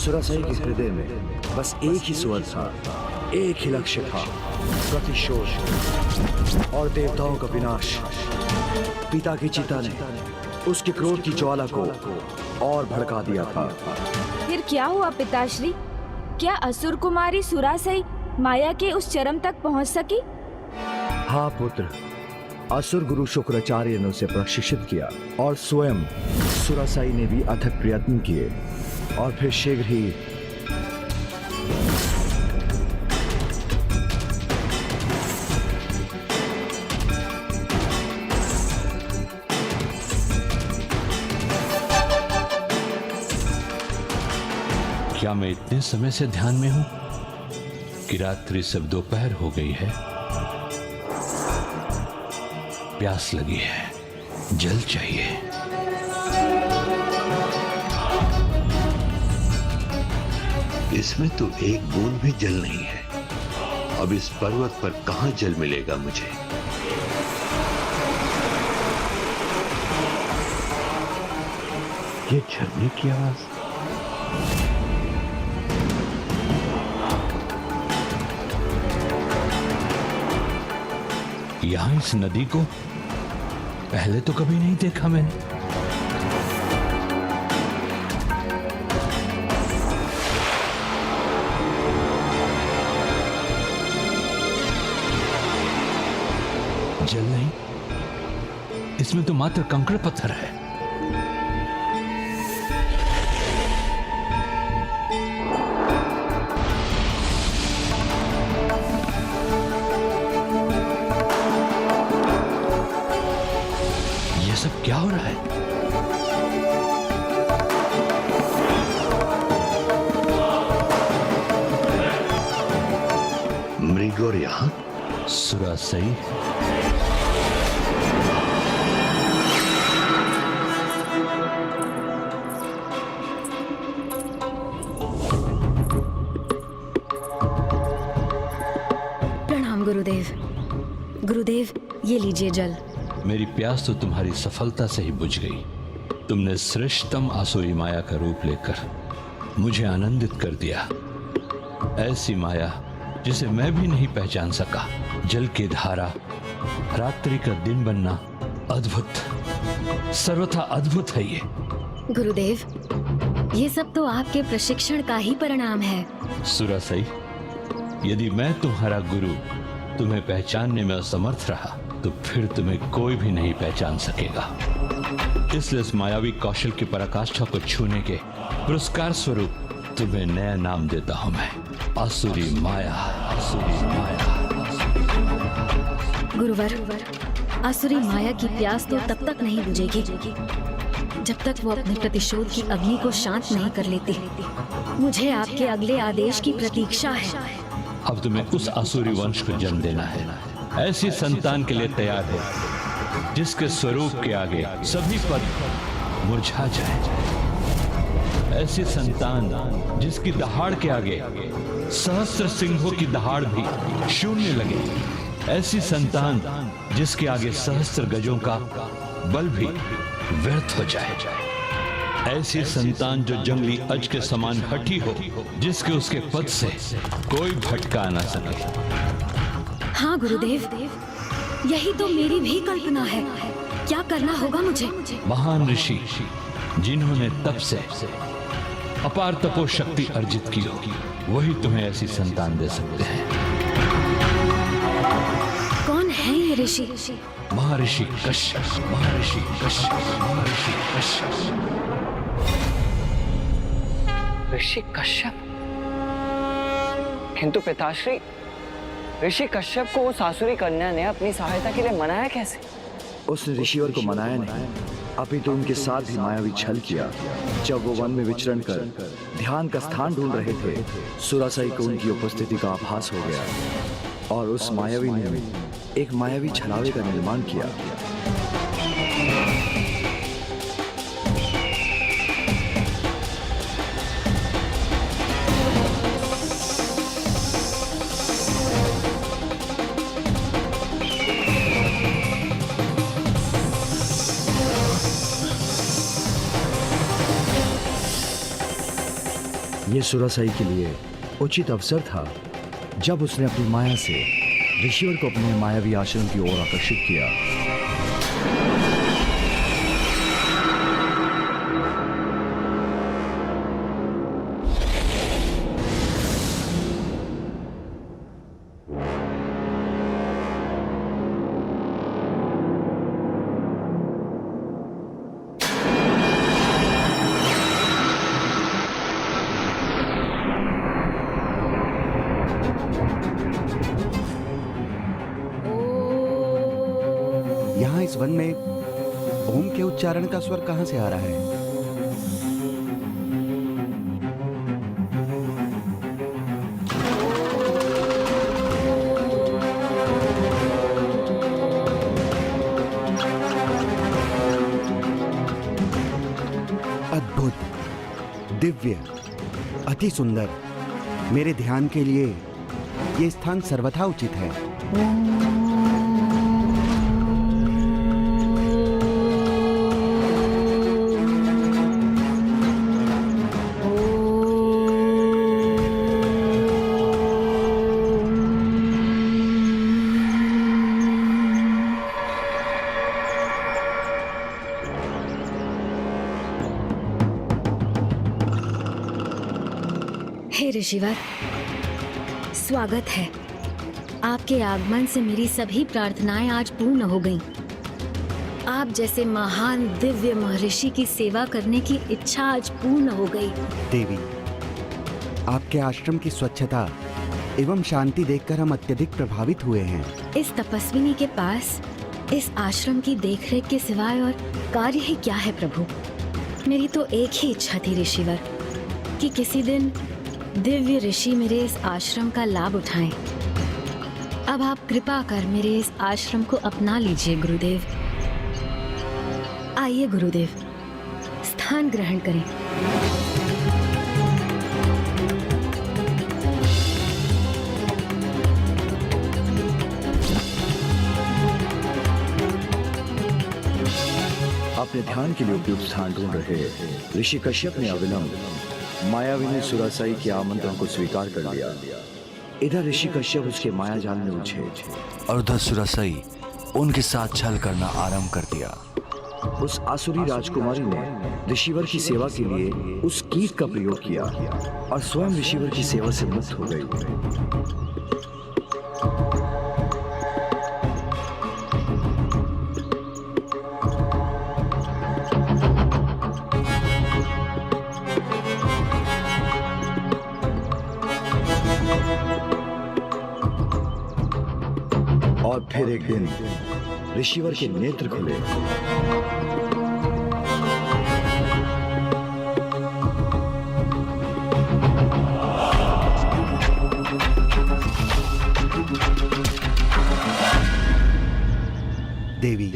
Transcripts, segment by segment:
सुरासाई के हृदय में बस एक ही स्वर था, एक ही लक्ष्य था, प्रतिशोध और देवताओं का विनाश। पिता की चिता ने उसके क्रोध की ज्वाला को और भड़का दिया था। फिर क्या हुआ पिताश्री? क्या असुर कुमारी सुरासाई माया के उस चरम तक पहुंच सकी? हाँ पुत्र, असुर गुरु शुक्राचार्य ने उसे प्रशिक्षित किया और स्वयं सुरासाई ने भी अथक प्रयत्न किए और फिर शीघ्र ही क्या मैं इतने समय से ध्यान में हूं कि रात्रि सब दोपहर हो गई है? प्यास लगी है, जल चाहिए। इसमें तो एक बूंद भी जल नहीं है। अब इस पर्वत पर कहां जल मिलेगा मुझे? ये झरने की आवाज। यहां इस नदी को पहले तो कभी नहीं देखा मैंने। जल नहीं, इसमें तो मात्र कंकड़ पत्थर है। सब क्या हो रहा है? मृगौर यहां? सुरासाई प्रणाम गुरुदेव। गुरुदेव, ये लीजिए जल। मेरी प्यास तो तुम्हारी सफलता से ही बुझ गई। तुमने श्रेष्ठतम आसुरी माया का रूप लेकर मुझे आनंदित कर दिया। ऐसी माया जिसे मैं भी नहीं पहचान सका। जल की धारा, रात्रि का दिन बनना, अद्भुत, सर्वथा अद्भुत है ये। गुरुदेव, ये सब तो आपके प्रशिक्षण का ही परिणाम है। सुरासाई, यदि मैं तुम्हारा गुरु तुम्हें पहचानने में असमर्थ रहा तो फिर तुम्हें कोई भी नहीं पहचान सकेगा। इसलिए इस मायावी कौशल की पराकाष्ठा को छूने के पुरस्कार स्वरूप तुम्हें नया नाम देता हूं मैं, आसुरी माया। आसुरी माया। गुरुवर, आसुरी माया की प्यास तो तब तक नहीं बुझेगी जब तक वो अपने प्रतिशोध की अग्नि को शांत नहीं कर लेती। मुझे आपके अगले आदेश की प्रतीक्षा है। अब तुम्हें उस आसुरी वंश को जन्म देना है, ऐसी संतान के लिए तैयार है जिसके स्वरूप के आगे सभी पद मुरझा जाए। ऐसी संतान जिसकी दहाड़ के आगे सहस्त्र सिंहों की दहाड़ भी शून्य लगे। ऐसी संतान जिसके आगे सहस्त्र गजों का बल भी व्यर्थ हो जाए। ऐसी संतान जो जंगली अज के समान हठी हो, जिसके उसके पद से कोई भटका ना सके। हाँ गुरुदेव, यही तो मेरी भी कल्पना है। क्या करना होगा मुझे? महान ऋषि जिन्होंने तप से अपार तपो शक्ति अर्जित की होगी, वही तुम्हें ऐसी संतान दे सकते हैं। कौन है ये ऋषि? महर्षि कश्यप। महर्षि कश्यप। महर्षि कश्यप। ऋषि कश्यप? किंतु पिताश्री, ऋषि कश्यप को उस आसुरी कन्या ने अपनी सहायता के लिए मनाया कैसे? उसने ऋषिवर को मनाया नहीं, अपितु उनके साथ भी मायावी छल किया। जब वो वन में विचरण कर ध्यान का स्थान ढूंढ रहे थे, सुरासाई को उनकी उपस्थिति का आभास हो गया और उस मायावी ने एक मायावी छलावे का निर्माण किया। ये सुरासाई के लिए उचित अवसर था जब उसने अपनी माया से ऋषिवर को अपने मायावी आश्रम की ओर आकर्षित किया। यहाँ इस वन में ओम के उच्चारण का स्वर कहाँ से आ रहा है? अद्भुत, दिव्य, अति सुंदर। मेरे ध्यान के लिए ये स्थान सर्वथा उचित है। हे ऋषिवर, स्वागत है। आपके आगमन से मेरी सभी प्रार्थनाएं आज पूर्ण हो गईं। आप जैसे महान दिव्य महर्षि की सेवा करने की इच्छा आज पूर्ण हो गई। देवी, आपके आश्रम की स्वच्छता एवं शांति देखकर हम अत्यधिक प्रभावित हुए हैं। इस तपस्विनी के पास इस आश्रम की देखरेख के सिवाय और कार्य ही क्या है प्रभु? मेरी तो एक ही इच्छा थी ऋषिवर, कि किसी दिन दिव्य ऋषि मेरे इस आश्रम का लाभ उठाएं। अब आप कृपा कर मेरे इस आश्रम को अपना लीजिए गुरुदेव। आइए गुरुदेव, स्थान ग्रहण करें। अपने ध्यान के लिए उपयुक्त स्थान ढूंढ रहे ऋषि कश्यप ने अविलंब मायाविनी सुरासाई के आमंत्रण को स्वीकार कर लिया। इधर ऋषि कश्यप उसके माया जाल में उलझे और उधर सुरासाई उनके साथ छल करना आरंभ कर दिया। उस आसुरी राजकुमारी ने ऋषिवर की सेवा के लिए उस कीट का प्रयोग किया और स्वयं ऋषिवर की सेवा से मुक्त हो गई। और फिर एक दिन ऋषिवर के नेत्र खुले। देवी,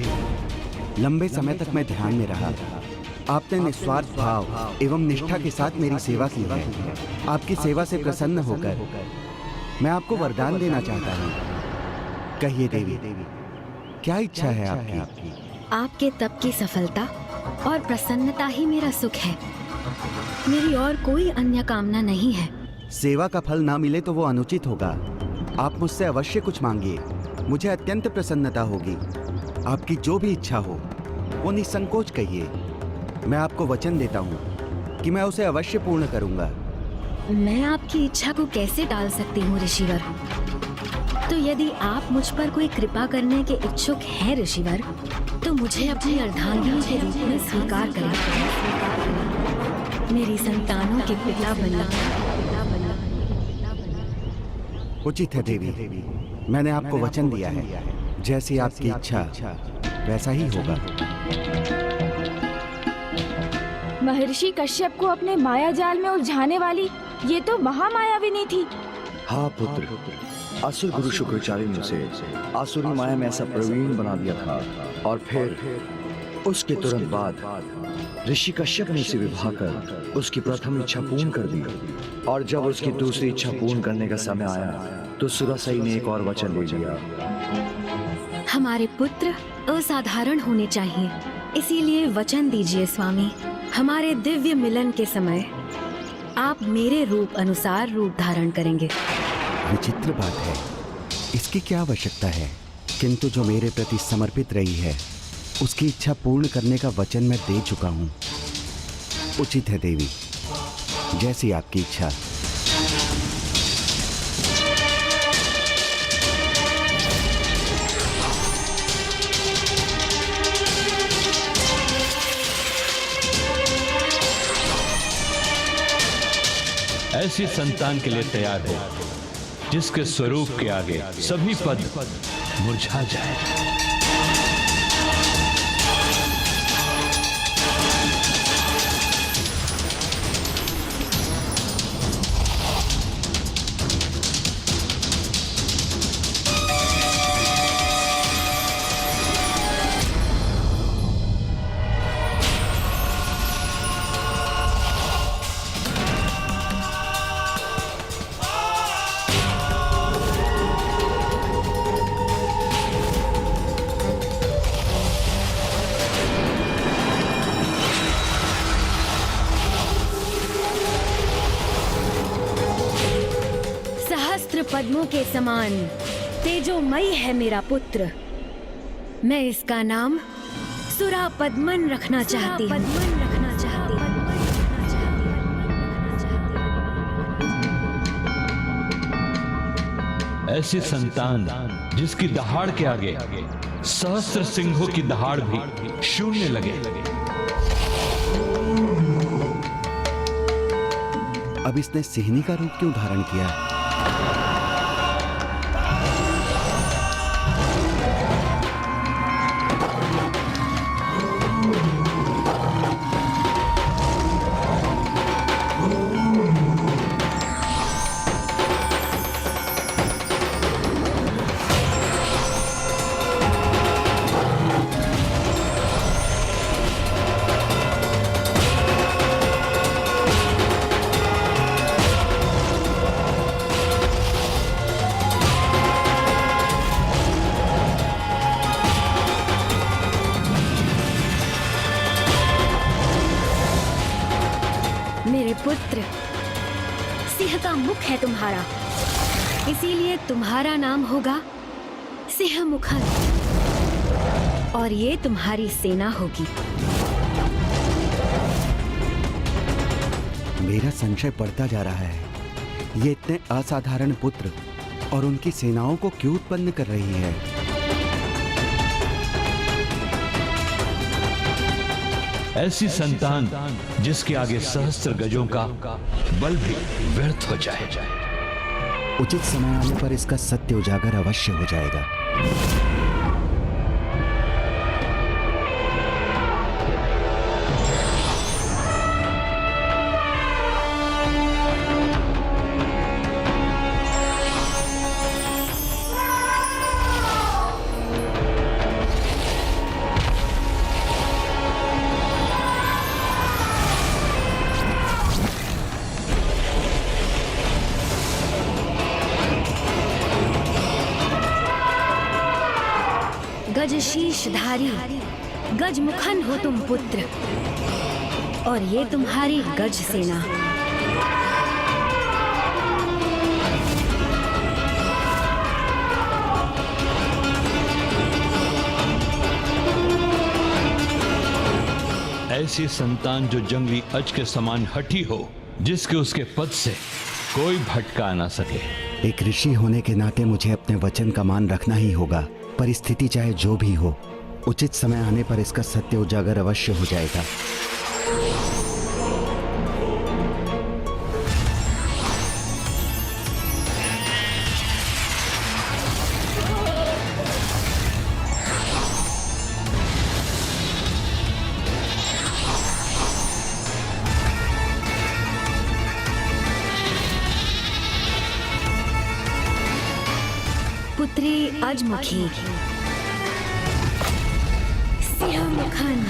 लंबे समय तक मैं ध्यान में रहा। आपने निस्वार्थ भाव एवं निष्ठा के साथ मेरी सेवा की है। आपकी सेवा से प्रसन्न होकर मैं आपको वरदान देना चाहता हूँ। कहिए देवी, क्या इच्छा है आपकी? आपके तप की सफलता और प्रसन्नता ही मेरा सुख है। मेरी और कोई अन्य कामना नहीं है। सेवा का फल ना मिले तो वो अनुचित होगा। आप मुझसे अवश्य कुछ मांगिए, मुझे अत्यंत प्रसन्नता होगी। आपकी जो भी इच्छा हो वो निसंकोच कहिए। मैं आपको वचन देता हूँ कि मैं उसे अवश्य पूर्ण करूँगा। मैं आपकी इच्छा को कैसे टाल सकती हूँ ऋषिवर? तो यदि आप मुझ पर कोई कृपा करने के इच्छुक हैं ऋषिवर, तो मुझे अपनी अर्धांगिनी के रूप में स्वीकार करें। मेरी संतानों के पिता बनना। उचित है देवी, मैंने आपको वचन दिया है। जैसी आपकी इच्छा वैसा ही होगा। महर्षि कश्यप को अपने माया जाल में उलझाने वाली ये तो महामायाविनी थी। हाँ पुत्र, असुर गुरु शुक्राचार्य ने उसे आसुरी माया में ऐसा प्रवीण बना दिया था और फिर उसके तुरंत बाद ऋषि कश्यप ने उसे विवाह कर उसकी प्रथम इच्छा पूर्ण कर दी। और जब उसकी दूसरी इच्छा पूर्ण करने का समय आया तो सुरासाई ने एक और वचन ले लिया। हमारे पुत्र असाधारण होने चाहिए, इसीलिए वचन दीजिए स्वामी, हमारे दिव्य मिलन के समय आप मेरे रूप अनुसार रूप धारण करेंगे। विचित्र बात है, इसकी क्या आवश्यकता है? किंतु जो मेरे प्रति समर्पित रही है उसकी इच्छा पूर्ण करने का वचन मैं दे चुका हूँ। उचित है देवी, जैसी आपकी इच्छा। ऐसी संतान के लिए तैयार हो जिसके स्वरूप के आगे सभी पद मुरझा जाए। पद्मों के समान तेजोमयी है मेरा पुत्र। मैं इसका नाम सुरा पद्मन रखना चाहती हूँ। ऐसी संतान जिसकी दहाड़ के आगे सहस्त्र सिंहों की दहाड़ भी शून्य लगे। अब इसने सिंहनी का रूप क्यों धारण किया? पुत्र, सिंह का मुख है तुम्हारा, इसीलिए तुम्हारा नाम होगा सिंहमुखन और ये तुम्हारी सेना होगी। मेरा संशय बढ़ता जा रहा है। ये इतने असाधारण पुत्र और उनकी सेनाओं को क्यों उत्पन्न कर रही है? ऐसी संतान जिसके आगे सहस्त्र गजों का बल भी व्यर्थ हो जाए। उचित समय आने पर इसका सत्य उजागर अवश्य हो जाएगा। गज शीशधारी गजमुखन हो तुम पुत्र और ये तुम्हारी गज सेना। ऐसी संतान जो जंगली अज के समान हठी हो, जिसके उसके पद से कोई भटका ना सके। एक ऋषि होने के नाते मुझे अपने वचन का मान रखना ही होगा। परिस्थिति चाहे जो भी हो, उचित समय आने पर इसका सत्य उजागर अवश्य हो जाएगा। पुत्री अजमुखी, सिंहमुखन,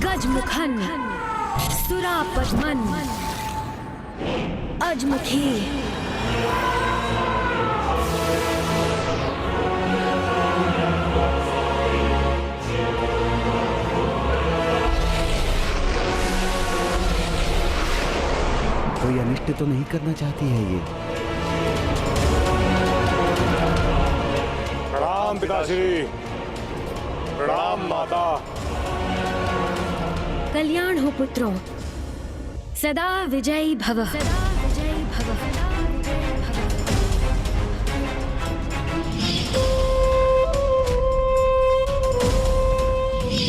गजमुखन, सुरापद्मन, अजमुखी। कोई अनिष्ट तो नहीं करना चाहती है ये? प्रणाम पिताश्री, प्रणाम माता। कल्याण हो पुत्रों, सदा विजयी भव। सदा विजयी भव।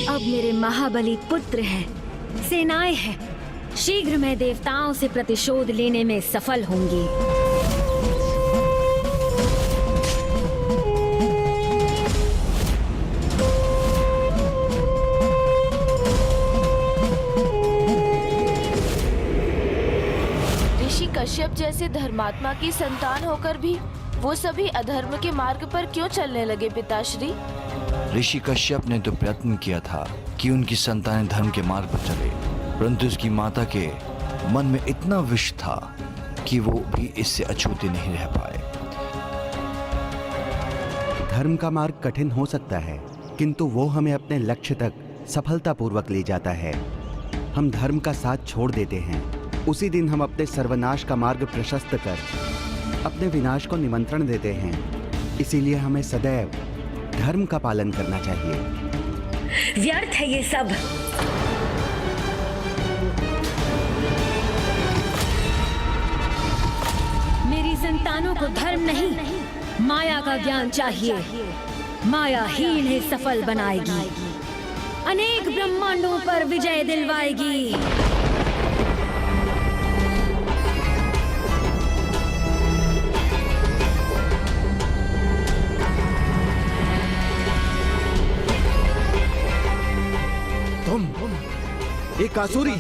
अब मेरे महाबली पुत्र हैं, सेनाएं हैं। शीघ्र मैं देवताओं से प्रतिशोध लेने में सफल होंगी। ऋषि कश्यप जैसे धर्मात्मा की संतान होकर भी वो सभी अधर्म के मार्ग पर क्यों चलने लगे पिताश्री? ऋषि कश्यप ने तो प्रयत्न किया था कि उनकी संतानें धर्म के मार्ग पर चले, परंतु उसकी माता के मन में इतना विष था कि वो भी इससे अछूते नहीं रह पाए। धर्म का मार्ग कठिन हो सकता है, किंतु वो हमें अपने लक्ष्य तक सफलतापूर्वक ले जाता है। हम धर्म का साथ छोड़ देते हैं, उसी दिन हम अपने सर्वनाश का मार्ग प्रशस्त कर अपने विनाश को निमंत्रण देते हैं। इसीलिए हमें सदैव धर्म का पालन करना चाहिए। व्यर्थ है ये सब। मेरी संतानों को धर्म नहीं, माया का ज्ञान चाहिए। माया ही इन्हें सफल बनाएगी, अनेक ब्रह्मांडों पर विजय दिलवाएगी। तुम एक आसुरी,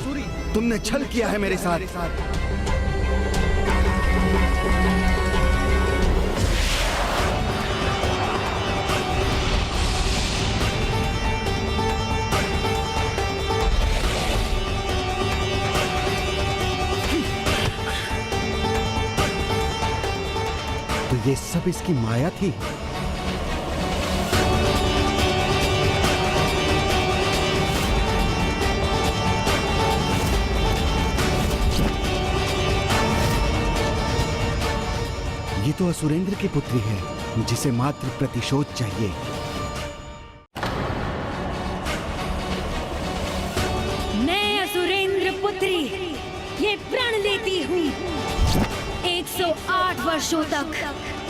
तुमने छल किया है मेरे साथ। तो ये सब इसकी माया थी। ये तो असुरेंद्र की पुत्री है, जिसे मात्र प्रतिशोध चाहिए। मैं असुरेंद्र पुत्री ये प्रण लेती हूँ, 108 वर्षों तक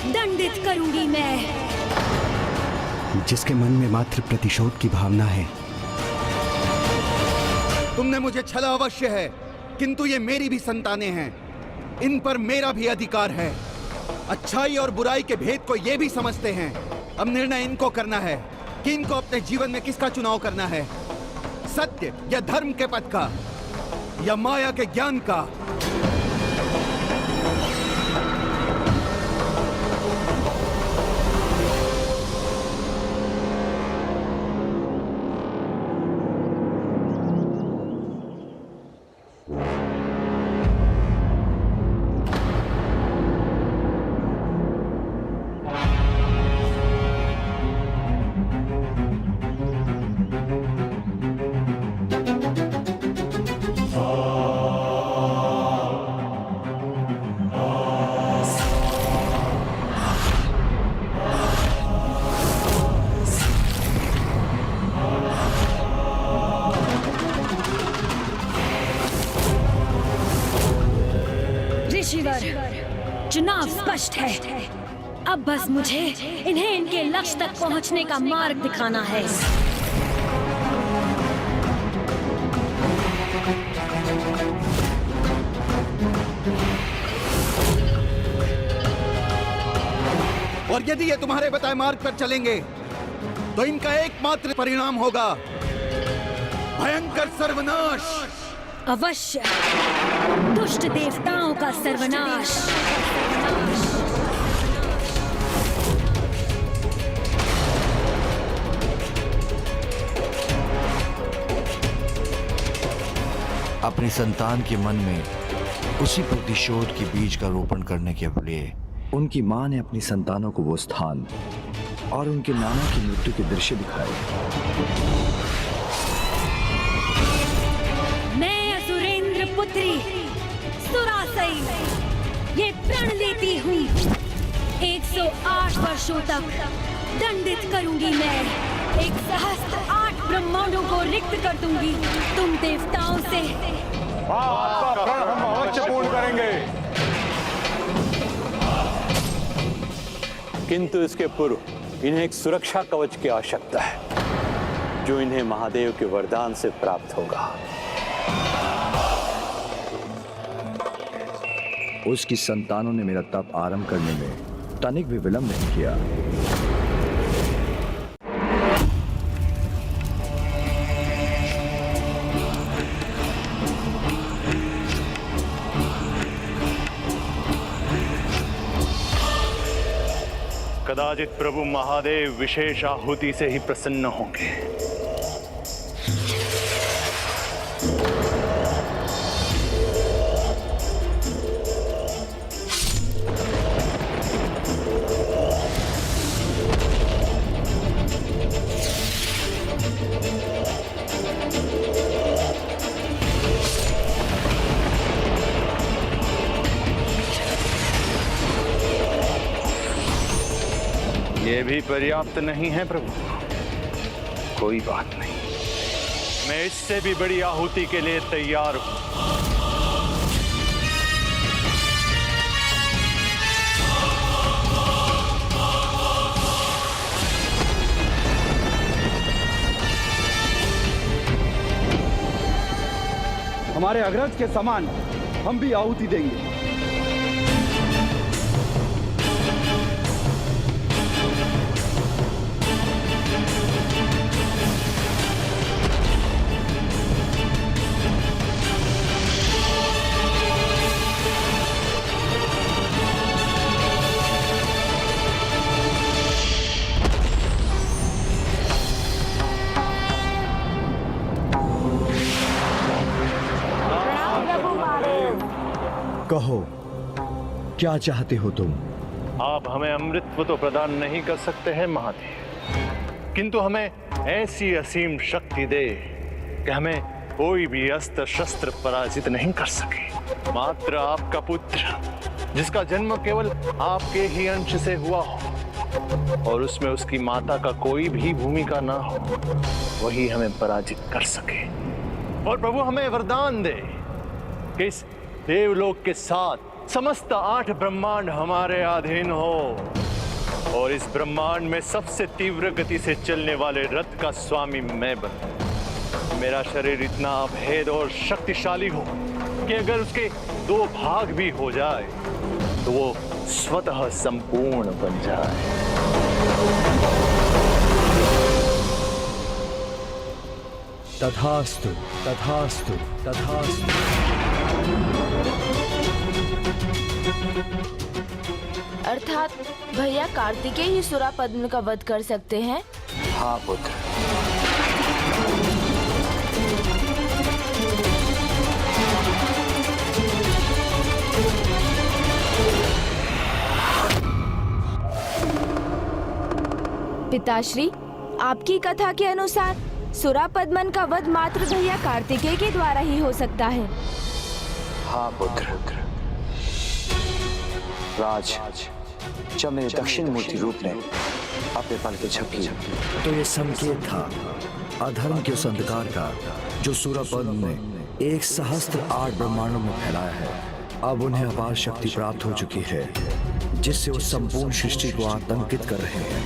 दंडित करूंगी मैं। जिसके मन में मात्र प्रतिशोध की भावना है। तुमने मुझे छला अवश्य है, किंतु ये मेरी भी संतानें हैं, इन पर मेरा भी अधिकार है। अच्छाई और बुराई के भेद को ये भी समझते हैं। अब निर्णय इनको करना है कि इनको अपने जीवन में किसका चुनाव करना है, सत्य या धर्म के पथ का, या माया के ज्ञान का। चुनाव स्पष्ट है। अब बस मुझे इन्हें इनके लक्ष्य तक पहुंचने का मार्ग दिखाना है। और यदि ये तुम्हारे बताए मार्ग पर चलेंगे तो इनका एकमात्र परिणाम होगा भयंकर सर्वनाश। अवश्य, दुष्ट देवताओं का सर्वनाश। अपनी संतान के मन में उसी प्रतिशोध के बीज का रोपण करने के लिए उनकी मां ने अपनी संतानों को वो स्थान और उनके नाना की मृत्यु के दृश्य दिखाए। मैं असुरेंद्र पुत्री सुरासई सुरासई, ये प्रण लेती हूँ 108 वर्षों तक दंडित करूंगी मैं। 108 ब्रह्मांडों को रिक्त कर दूंगी तुम देवताओं से। आपका प्रण हम अवश्य पूर्ण करेंगे। किंतु इसके पूर्व इन्हें एक सुरक्षा कवच की आवश्यकता है, जो इन्हें महादेव के वरदान से प्राप्त होगा। उसकी संतानों ने मेरा तप आरंभ करने में तनिक भी विलंब नहीं किया। कदाचित प्रभु महादेव विशेष आहुति से ही प्रसन्न होंगे। ये भी पर्याप्त नहीं है प्रभु। कोई बात नहीं, मैं इससे भी बड़ी आहुति के लिए तैयार हूं। हमारे अग्रज के समान हम भी आहुति देंगे। कहो, क्या चाहते हो तुम? आप हमें अमृतत्व तो प्रदान नहीं कर सकते हैं महादेव, किंतु हमें ऐसी असीम शक्ति दे कि हमें कोई भी अस्त्र शस्त्र पराजित नहीं कर सके। मात्र आपका पुत्र, जिसका जन्म केवल आपके ही अंश से हुआ हो और उसमें उसकी माता का कोई भी भूमिका ना हो, वही हमें पराजित कर सके। और प्रभु हमें वरदान दे कि इस देवलोक के साथ समस्त 8 ब्रह्मांड हमारे अधीन हो और इस ब्रह्मांड में सबसे तीव्र गति से चलने वाले रथ का स्वामी मैं बनूं। मेरा शरीर इतना अभेद और शक्तिशाली हो कि अगर उसके 2 भाग भी हो जाए तो वो स्वतः संपूर्ण बन जाए। तथास्तु, तथास्तु, तथास्तु। अर्थात भैया कार्तिकेय ही सुरापद्म का वध कर सकते हैं? हाँ पुत्र। पिताश्री, आपकी कथा के अनुसार सुरापद्मन का वध मात्र भैया कार्तिकेय के द्वारा ही हो सकता है। हाँ पुत्र। राज, जब मेरे दक्षिण मूर्ति रूप ने अपने पल के झपकी, तो ये संकेत था अधर्म के उस अंधकार का जो सुरापद्म ने 108 ब्रह्मांडों में फैलाया है। अब उन्हें अपार शक्ति प्राप्त हो चुकी है, जिससे वो संपूर्ण सृष्टि को आतंकित कर रहे हैं।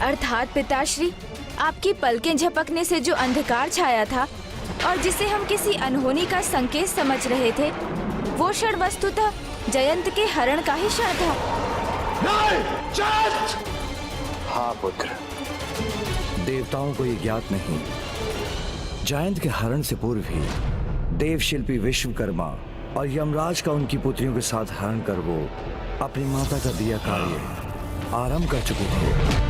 अर्थात पिताश्री, आपकी पलकें झपकने से जो अंधकार छाया था और जिसे हम किसी अनहोनी का संकेत समझ रहे थे, वो क्षण वस्तुतः जयंत के हरण का ही क्षण था। हाँ पुत्र। देवताओं को ये ज्ञात नहीं, जयंत के हरण से पूर्व ही देवशिल्पी विश्वकर्मा और यमराज का उनकी पुत्रियों के साथ हरण कर वो अपनी माता का दिया कार्य आरंभ कर चुके थे।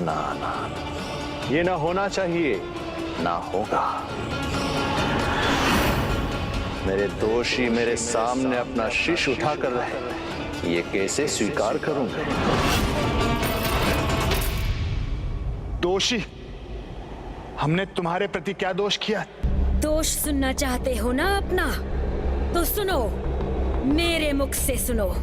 ना ना, ये ना होना चाहिए, ना होगा। मेरे दोषी मेरे सामने अपना शीश उठाकर रहे, ये कैसे स्वीकार करूं मैं? दोषी? हमने तुम्हारे प्रति क्या दोष किया? दोष सुनना चाहते हो ना अपना? तो सुनो, मेरे मुख से सुनो।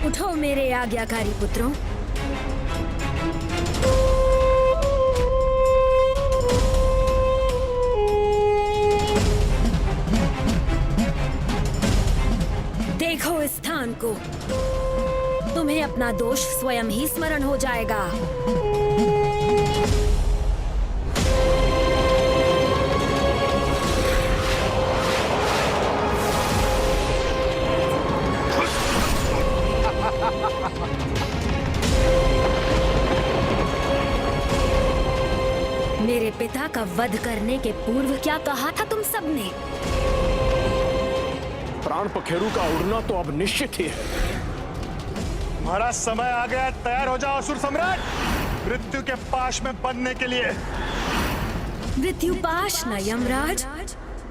उठो मेरे आज्ञाकारी पुत्रों। देखो इस स्थान को, तुम्हें अपना दोष स्वयं ही स्मरण हो जाएगा। मेरे पिता का वध करने के पूर्व क्या कहा था तुम सबने? प्राण पखेरु का उड़ना तो अब निश्चित ही है। तुम्हारा समय आ गया, तैयार हो जाओ असुर सम्राट, मृत्यु के पाश में बंधने के लिए। मृत्यु पाश न यमराज,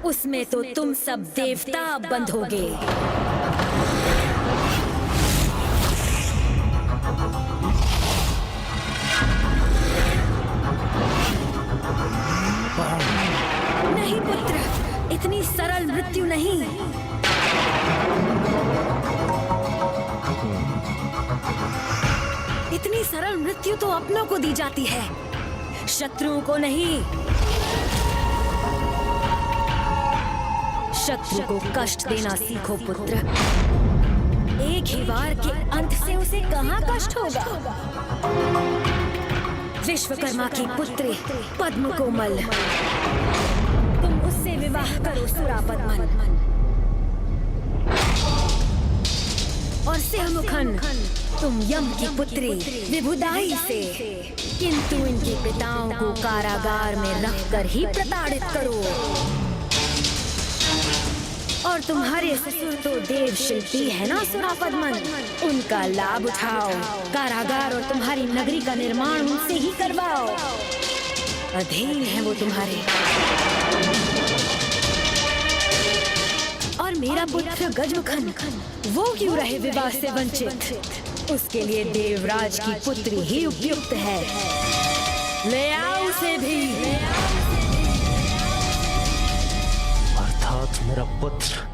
उसमें तो तुम सब देवता बंधोगे। नहीं पुत्र, इतनी सरल मृत्यु नहीं। इतनी सरल मृत्यु तो अपनों को दी जाती है, शत्रुओं को नहीं। शत्रु को कष्ट देना सीखो पुत्र। एक ही वार के अंत से उसे कहाँ कष्ट होगा? विश्वकर्मा की पुत्री पद्म कोमल, तुम उससे विवाह करो सुरापद्मन। और सिंहमुखन, तुम यम की पुत्री विभुदाई से। किंतु इनके पिताओं को कारागार में रखकर ही प्रताड़ित करो। और तुम्हारे ससुर तो देव शिल्पी है ना सुरापद्मन, उनका लाभ उठाओ। कारागार और तुम्हारी नगरी का निर्माण उनसे ही करवाओ। अधीन है वो तुम्हारे। और मेरा पुत्र गजमुखन, वो क्यों रहे विवाह से वंचित? उसके लिए देवराज की पुत्री ही उपयुक्त है। ले आओ उसे भी। अर्थात मेरा पुत्र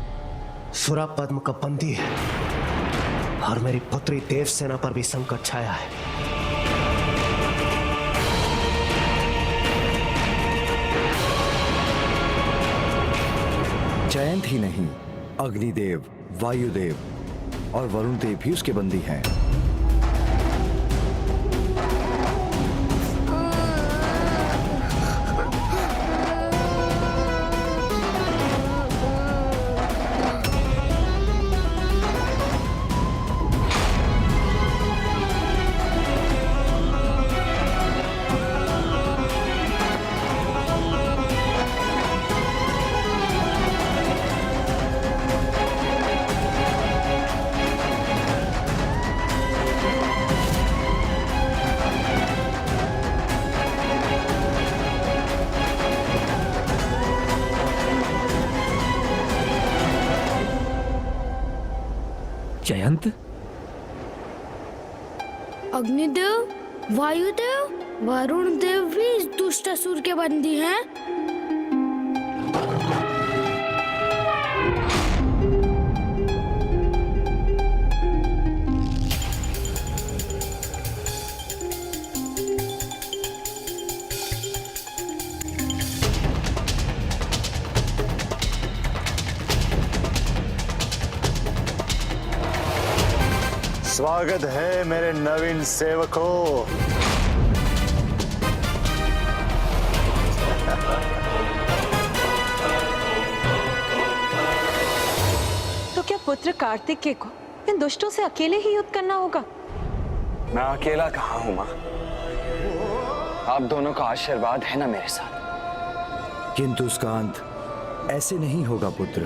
सुरापद्म का बंदी है और मेरी पुत्री देवसेना पर भी संकट छाया है। जयंत ही नहीं, अग्निदेव, वायुदेव और वरुण देव भी उसके बंदी हैं। जयंत, अग्निदेव, वायुदेव, वरुण देव भी इस दुष्ट असुर के बंदी हैं। स्वागत है मेरे नवीन सेवकों। पुत्र कार्तिकेय को इन दुष्टों से अकेले ही युद्ध करना होगा। मैं अकेला कहाँ हूँ माँ, आप दोनों का आशीर्वाद है ना मेरे साथ। किंतु उसका अंत ऐसे नहीं होगा पुत्र,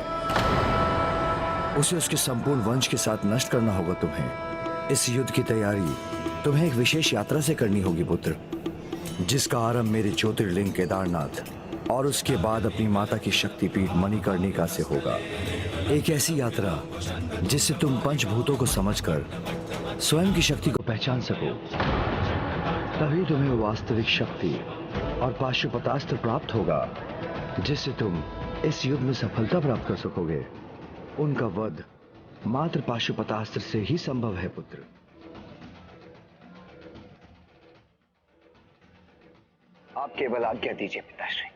उसे उसके संपूर्ण वंश के साथ नष्ट करना होगा तुम्हें। इस युद्ध की तैयारी तुम्हें एक विशेष यात्रा से करनी होगी पुत्र, जिसका आरंभ मेरे ज्योतिर्लिंग केदारनाथ और उसके बाद अपनी माता की शक्तिपीठ मणिकर्णिका से होगा। एक ऐसी यात्रा जिससे तुम पंचभूतों को समझकर स्वयं की शक्ति को पहचान सको, तभी तुम्हें वास्तविक शक्ति और पाशुपतास्त्र प्राप्त होगा, जिससे तुम इस युद्ध में सफलता प्राप्त कर सकोगे। उनका वध मात्र पाशुपतास्त्र से ही संभव है पुत्र। आप केवल आज्ञा दीजिए पिताश्री।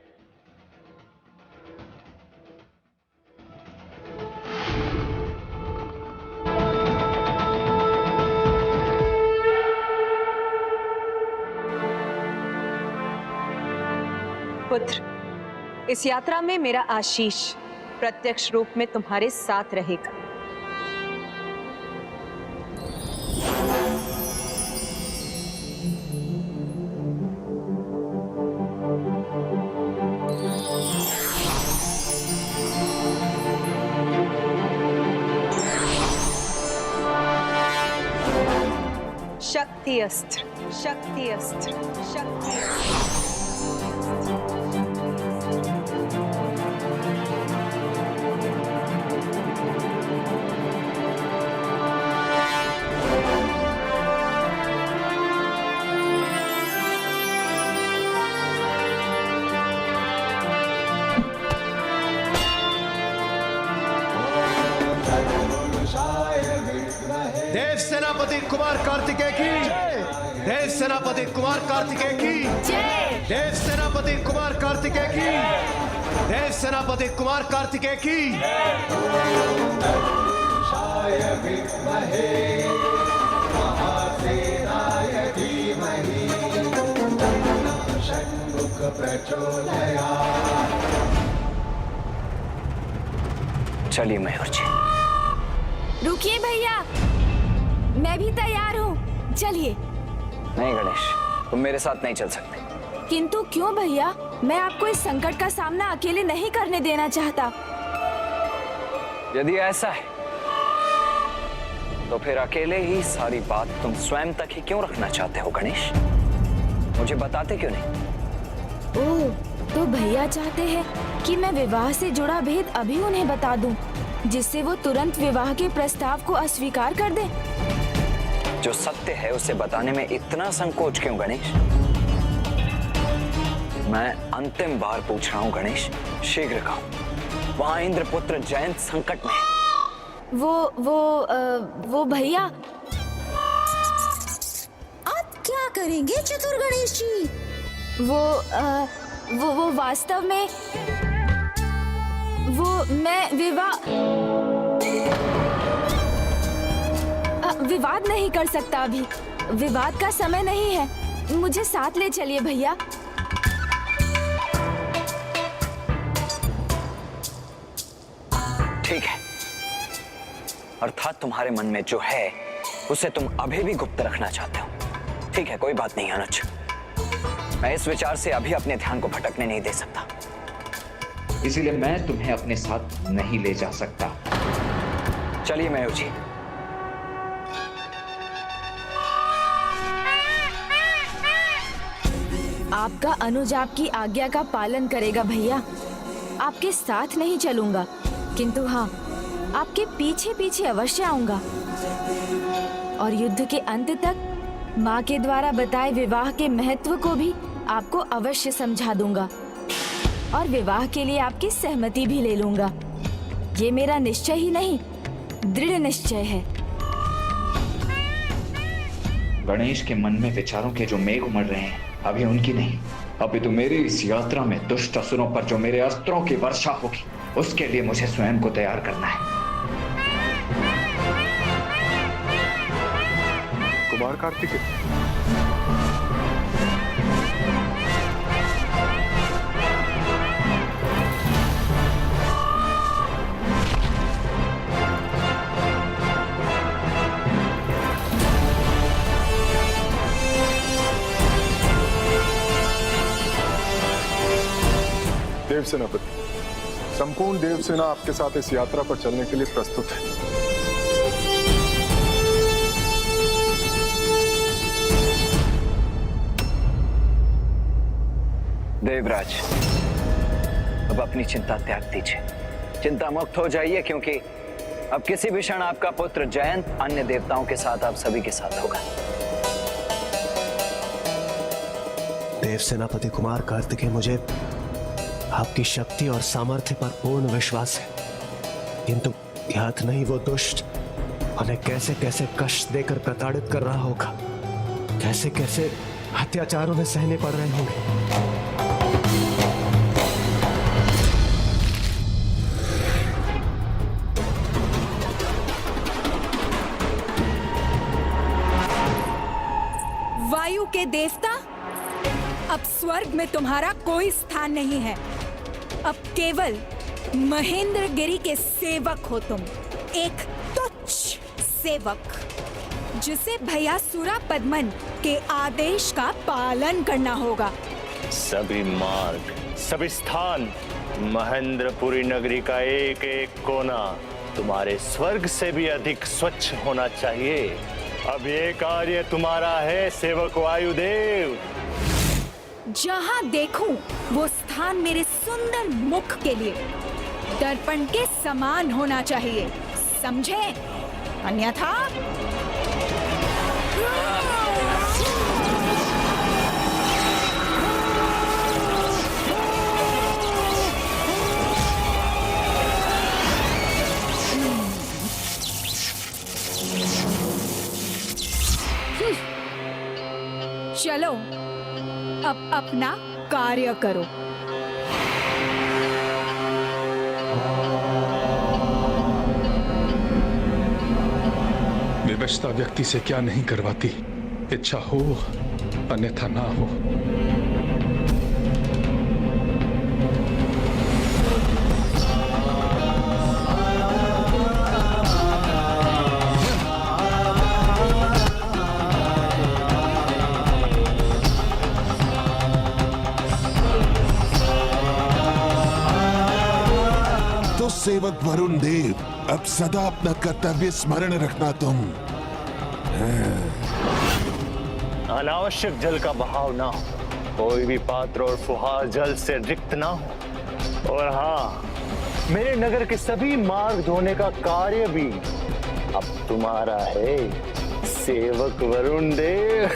पुत्र, इस यात्रा में मेरा आशीष प्रत्यक्ष रूप में तुम्हारे साथ रहेगा। शक्ति अस्त्र, शक्ति अस्त्र, शक्ति अस्त्र। देव सेनापति कुमार कार्तिकेय की देव सेनापति कुमार कार्तिकेय की देव सेनापति कुमार कार्तिकेय की देव सेनापति कुमार कार्तिकेय की। चलिए मयूर जी। रुकिए भैया, मैं भी तैयार हूँ, चलिए। नहीं गणेश, तुम मेरे साथ नहीं चल सकते। किंतु क्यों भैया? मैं आपको इस संकट का सामना अकेले नहीं करने देना चाहता। यदि ऐसा है तो फिर अकेले ही सारी बात तुम स्वयं तक ही क्यों रखना चाहते हो गणेश? मुझे बताते क्यों नहीं? ओह, तो भैया चाहते हैं कि मैं विवाह से जुड़ा भेद अभी उन्हें बता दूं, जिससे वो तुरंत विवाह के प्रस्ताव को अस्वीकार कर दे। जो सत्य है उसे बताने में इतना संकोच क्यों गणेश? मैं अंतिम बार पूछ रहा हूँ गणेश, शीघ्र कहो, वहाँ इंद्रपुत्र जयंत संकट में है। वो भैया। आप क्या करेंगे चतुर गणेश जी? वो वास्तव में मैं विवाद नहीं कर सकता अभी। विवाद का समय नहीं है। मुझे साथ ले चलिए भैया। ठीक है, अर्थात तुम्हारे मन में जो है उसे तुम अभी भी गुप्त रखना चाहते हो। ठीक है, कोई बात नहीं अनुज, मैं इस विचार से अभी अपने ध्यान को भटकने नहीं दे सकता। इसीलिए मैं तुम्हें अपने साथ नहीं ले जा सकता। चलिए मयूर जी। आपका अनुज आपकी आज्ञा का पालन करेगा भैया। आपके साथ नहीं चलूंगा, किंतु हाँ, आपके पीछे पीछे अवश्य आऊंगा और युद्ध के अंत तक माँ के द्वारा बताए विवाह के महत्व को भी आपको अवश्य समझा दूंगा और विवाह के लिए आपकी सहमति भी ले लूंगा। ये मेरा निश्चय ही नहीं, दृढ़ निश्चय है। गणेश के मन में विचारों के जो मेघ उमड़ रहे हैं, अभी उनकी नहीं, अभी तो मेरी इस यात्रा में दुष्ट असुरों पर जो मेरे अस्त्रों की वर्षा होगी, उसके लिए मुझे स्वयं को तैयार करना है। कुमार कार्तिकेय, देव सेनापति, संपूर्ण देव सेना आपके साथ इस यात्रा पर चलने के लिए प्रस्तुत है। देवराज, अब अपनी चिंता त्याग दीजिए, चिंता मुक्त हो जाइए, क्योंकि अब किसी भी क्षण आपका पुत्र जयंत अन्य देवताओं के साथ आप सभी के साथ होगा। देव सेनापति कुमार कार्तिकेय, मुझे आपकी शक्ति और सामर्थ्य पर पूर्ण विश्वास है, किंतु ज्ञात नहीं वो दुष्ट हमें कैसे कैसे कष्ट देकर प्रताड़ित कर रहा होगा, कैसे कैसे अत्याचारों में सहने पड़ रहे होंगे। वायु के देवता, अब स्वर्ग में तुम्हारा कोई स्थान नहीं है। अब केवल महेंद्रगिरी के सेवक हो तुम, एक तुच्छ सेवक जिसे भैयासुरा पद्मन के आदेश का पालन करना होगा। सभी मार्ग, सभी स्थान, महेंद्रपुरी नगरी का एक एक कोना तुम्हारे स्वर्ग से भी अधिक स्वच्छ होना चाहिए। अब ये कार्य तुम्हारा है सेवक वायुदेव। जहां देखूं वो स्थान मेरे सुंदर मुख के लिए दर्पण के समान होना चाहिए, समझे? अन्यथा चलो अब अपना कार्य करो। विवशता व्यक्ति से क्या नहीं करवाती, इच्छा हो अन्यथा ना हो। सेवक वरुण देव, अब सदा अपना कर्तव्य स्मरण रखना तुम। अनावश्यक जल का बहाव ना हो, कोई भी पात्र और फुहार जल से रिक्त ना हो। और हाँ, मेरे नगर के सभी मार्ग धोने का कार्य भी अब तुम्हारा है सेवक वरुण देव।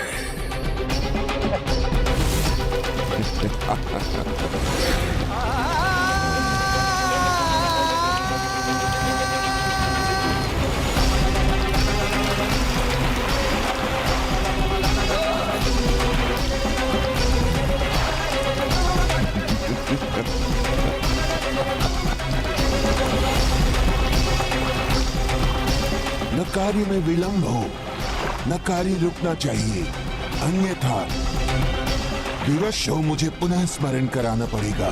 न कार्य में विलंब हो, न कार्य रुकना चाहिए, अन्यथा विवश हो मुझे पुनः स्मरण कराना पड़ेगा।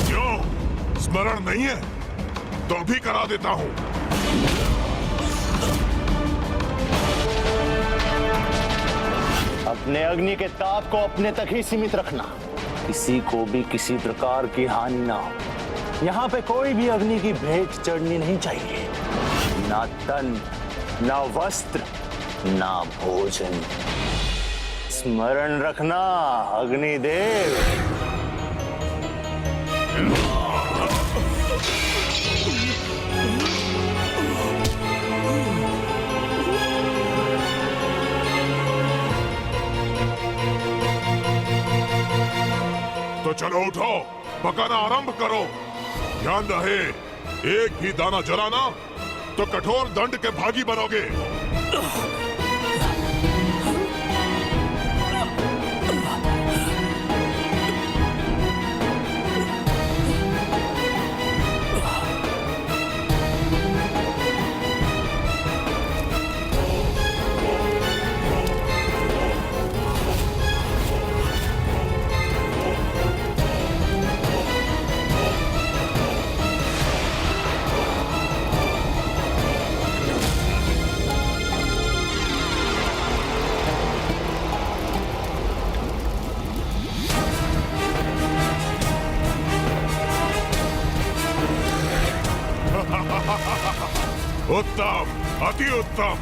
क्यों स्मरण नहीं है तो भी करा देता हूं। अपने अग्नि के ताप को अपने तक ही सीमित रखना, किसी को भी किसी प्रकार की हानि ना हो। यहाँ पे कोई भी अग्नि की भेंट चढ़नी नहीं चाहिए, ना तन, ना वस्त्र, ना भोजन। स्मरण रखना अग्निदेव। तो चलो उठो, पकाना आरंभ करो। ध्यान रहे, एक भी दाना जलाना तो कठोर दंड के भागी बनोगे। उत्तम, अति उत्तम।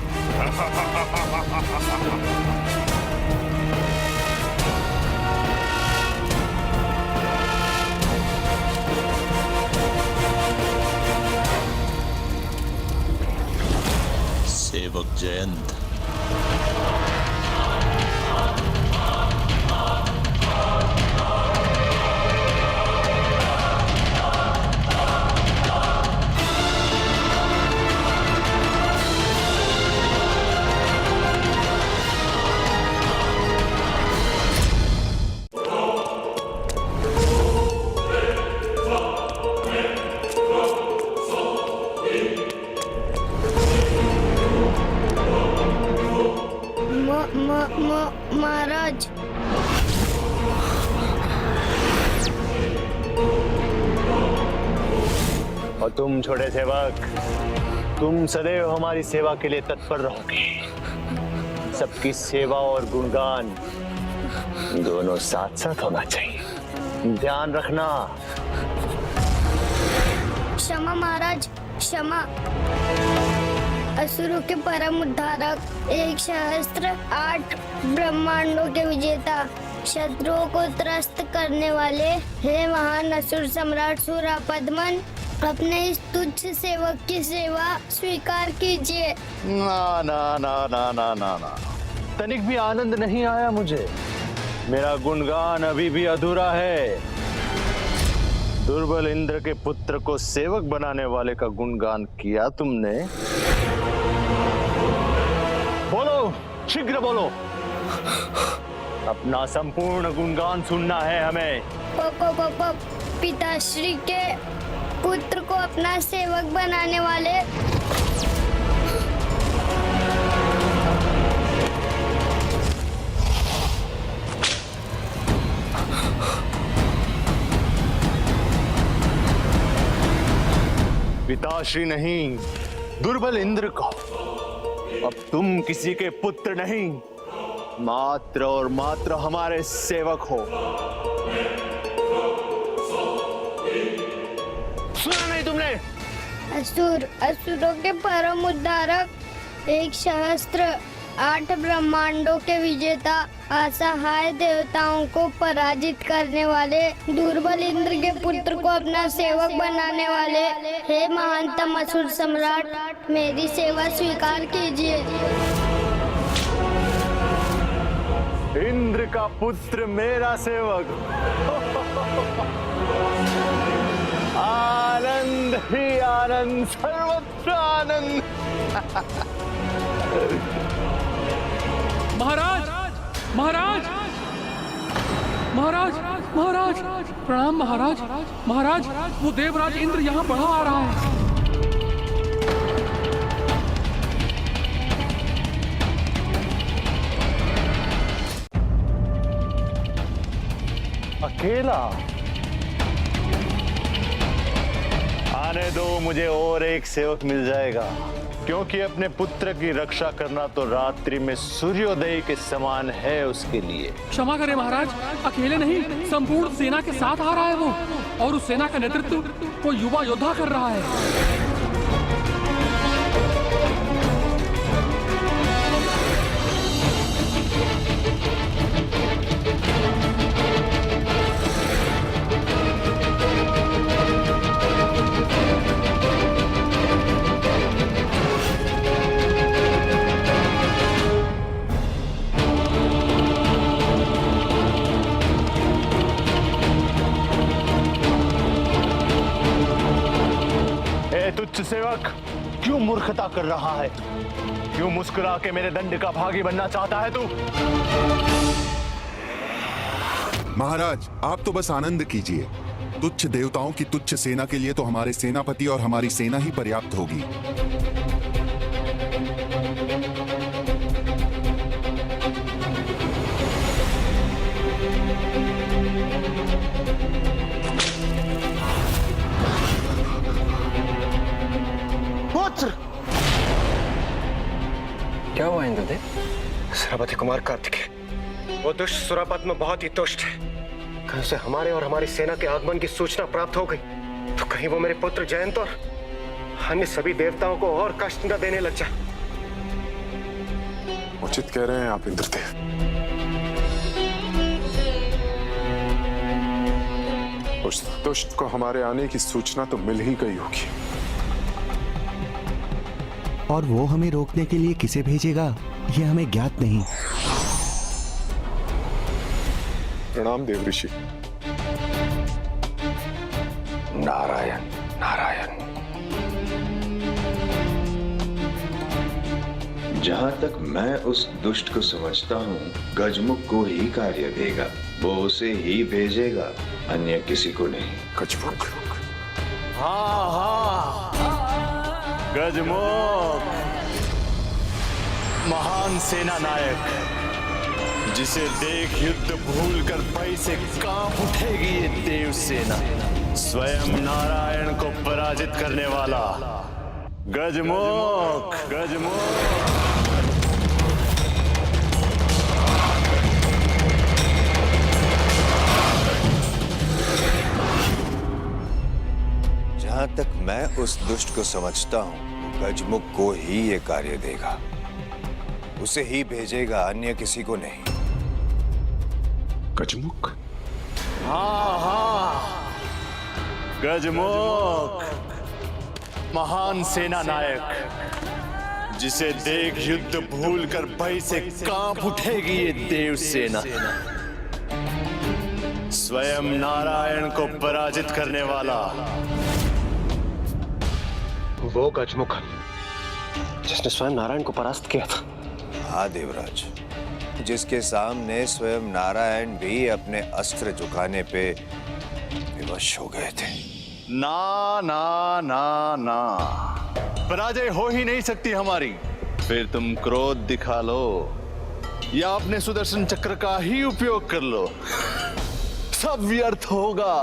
सेवक जयंत, महाराज, और तुम छोटे सेवक, तुम सदैव हमारी सेवा के लिए तत्पर रहोगे। सबकी सेवा और गुणगान दोनों साथ साथ होना चाहिए, ध्यान रखना। क्षमा महाराज, क्षमा। असुरों के परम उद्धारक, एक सहस्त्र 8 ब्रह्मांडों के विजेता, शत्रुओं को त्रस्त करने वाले, हे महान असुर सम्राट सुरापद्मन, अपने इस तुच्छ सेवक की सेवा स्वीकार कीजिए। ना ना ना ना ना ना ना, तनिक भी आनंद नहीं आया मुझे। मेरा गुणगान अभी भी अधूरा है। दुर्बल इंद्र के पुत्र को सेवक बनाने वाले का गुणगान किया तुमने। बोलो, शीघ्र बोलो, अपना संपूर्ण गुणगान सुनना है हमें। पिताश्री के पुत्र को अपना सेवक बनाने वाले, पिताश्री नहीं, दुर्बल इंद्र को। अब तुम किसी के पुत्र नहीं, मात्र और मात्र हमारे सेवक हो। सुना नहीं तुमने? असुरों के परम उद्धारक, एक सहस्त्र 8 ब्रह्मांडों के विजेता, असहाय देवताओं को पराजित करने वाले, दुर्बल इंद्र के पुत्र को अपना सेवक बनाने वाले, हे महानतम असुर सम्राट, मेरी सेवा स्वीकार कीजिए। इंद्र का पुत्र मेरा सेवक। आनंद ही आनंद, सर्वत्र आनंद। महाराज, महाराज, महाराज, महाराज, प्रणाम महाराज। महाराज, वो देवराज इंद्र यहाँ बढ़ा आ रहा है। अकेला? आने दो, मुझे और एक सेवक मिल जाएगा, क्योंकि अपने पुत्र की रक्षा करना तो रात्रि में सूर्योदय के समान है उसके लिए। क्षमा करें महाराज, अकेले नहीं, संपूर्ण सेना के साथ आ रहा है वो, और उस सेना का नेतृत्व वो युवा योद्धा कर रहा है। तुच्छ सेवक, क्यों मूर्खता कर रहा है? क्यों मुस्कुरा के मेरे दंड का भागी बनना चाहता है तू? महाराज, आप तो बस आनंद कीजिए। तुच्छ देवताओं की तुच्छ सेना के लिए तो हमारे सेनापति और हमारी सेना ही पर्याप्त होगी। क्या हुआ इंद्रदेव? सेनापति कुमार कार्तिकेय, वो दुष्ट सुरापद्म बहुत ही दुष्ट है। कहीं से हमारे और हमारी सेना के आगमन की सूचना प्राप्त हो गई तो कहीं वो मेरे पुत्र जयंत और अन्य सभी देवताओं को और कष्ट न देने लग जा। उचित कह रहे हैं आप इंद्रदेव। उस दुष्ट को हमारे आने की सूचना तो मिल ही गई होगी। और वो हमें रोकने के लिए किसे भेजेगा ये हमें ज्ञात नहीं। प्रणाम देव ऋषि। नारायण नारायण। जहां तक मैं उस दुष्ट को समझता हूं, गजमुख को ही कार्य देगा, वो उसे ही भेजेगा, अन्य किसी को नहीं। गजमुख? हाँ हाँ, गजमुख, महान सेना नायक, जिसे देख युद्ध भूलकर भय से कांप उठेगी ये देव सेना, स्वयं नारायण को पराजित करने वाला गजमुख। गजमुख जहां तक मैं उस दुष्ट को समझता हूं, गजमुख को ही ये कार्य देगा, उसे ही भेजेगा, अन्य किसी को नहीं। गजमुख? हाँ हाँ, गजमुख, महान सेना नायक, जिसे देख युद्ध भूलकर भय से कांप उठेगी ये देव सेना, स्वयं नारायण को पराजित करने वाला वो गजमुख जिसने स्वयं नारायण को परास्त किया था। हाँ देवराज, जिसके सामने स्वयं नारायण भी अपने अस्त्र झुकाने पे विवश हो गए थे। ना ना ना ना, पराजय हो ही नहीं सकती हमारी। फिर तुम क्रोध दिखा लो या अपने सुदर्शन चक्र का ही उपयोग कर लो, सब व्यर्थ होगा।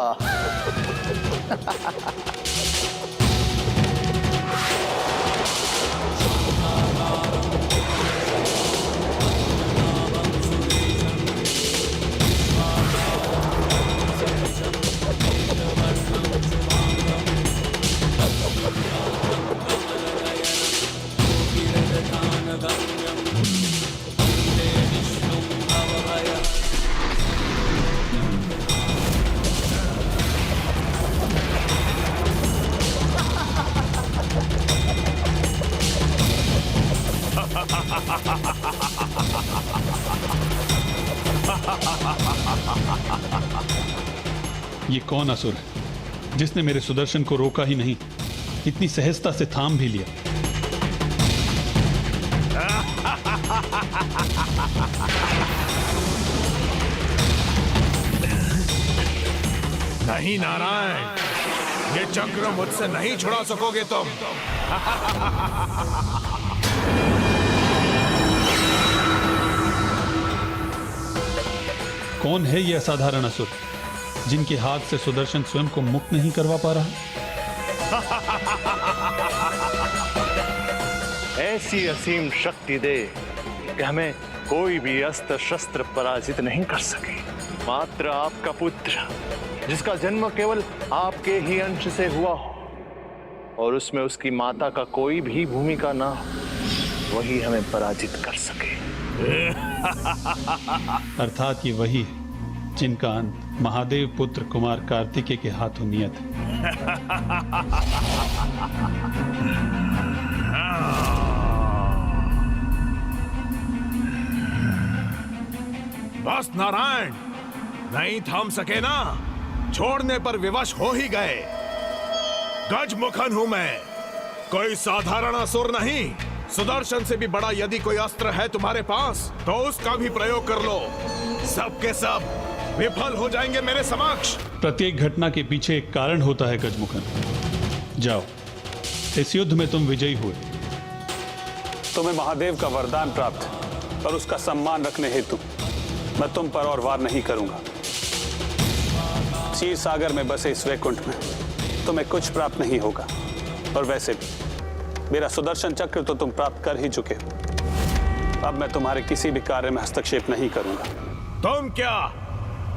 ये कौन असुर है जिसने मेरे सुदर्शन को रोका ही नहीं, इतनी सहजता से थाम भी लिया? नहीं नारायण, ये चक्र मुझसे नहीं छुड़ा सकोगे तुम। कौन है ये असाधारण असुर जिनके हाथ से सुदर्शन स्वयं को मुक्त नहीं करवा पा रहा? ऐसी असीम शक्ति दे कि हमें कोई भी अस्त्र शस्त्र पराजित नहीं कर सके। मात्र आपका पुत्र, जिसका जन्म केवल आपके ही अंश से हुआ हो और उसमें उसकी माता का कोई भी भूमिका ना हो, वही हमें पराजित कर सके। अर्थात ये वही है जिनका अंत महादेव पुत्र कुमार कार्तिकेय के हाथों नियत है। बस नारायण, नहीं थाम सके ना, छोड़ने पर विवश हो ही गए। गजमुखन हूं मैं, कोई साधारण असुर नहीं। सुदर्शन से भी बड़ा यदि कोई अस्त्र है तुम्हारे पास तो उसका भी प्रयोग कर लो, सबके सब विफल हो जाएंगे मेरे समक्ष। प्रत्येक घटना के पीछे एक कारण होता है गजमुखन। जाओ, इस युद्ध में तुम विजयी हुए। तुम्हें महादेव का वरदान प्राप्त है और उसका सम्मान रखने हेतु मैं तुम पर और वार नहीं करूंगा। क्षीर सागर में बसे इस वैकुंठ में तुम्हें कुछ प्राप्त नहीं होगा, और वैसे भी मेरा सुदर्शन चक्र तो तुम प्राप्त कर ही चुके हो। अब मैं तुम्हारे किसी भी कार्य में हस्तक्षेप नहीं करूंगा। तुम क्या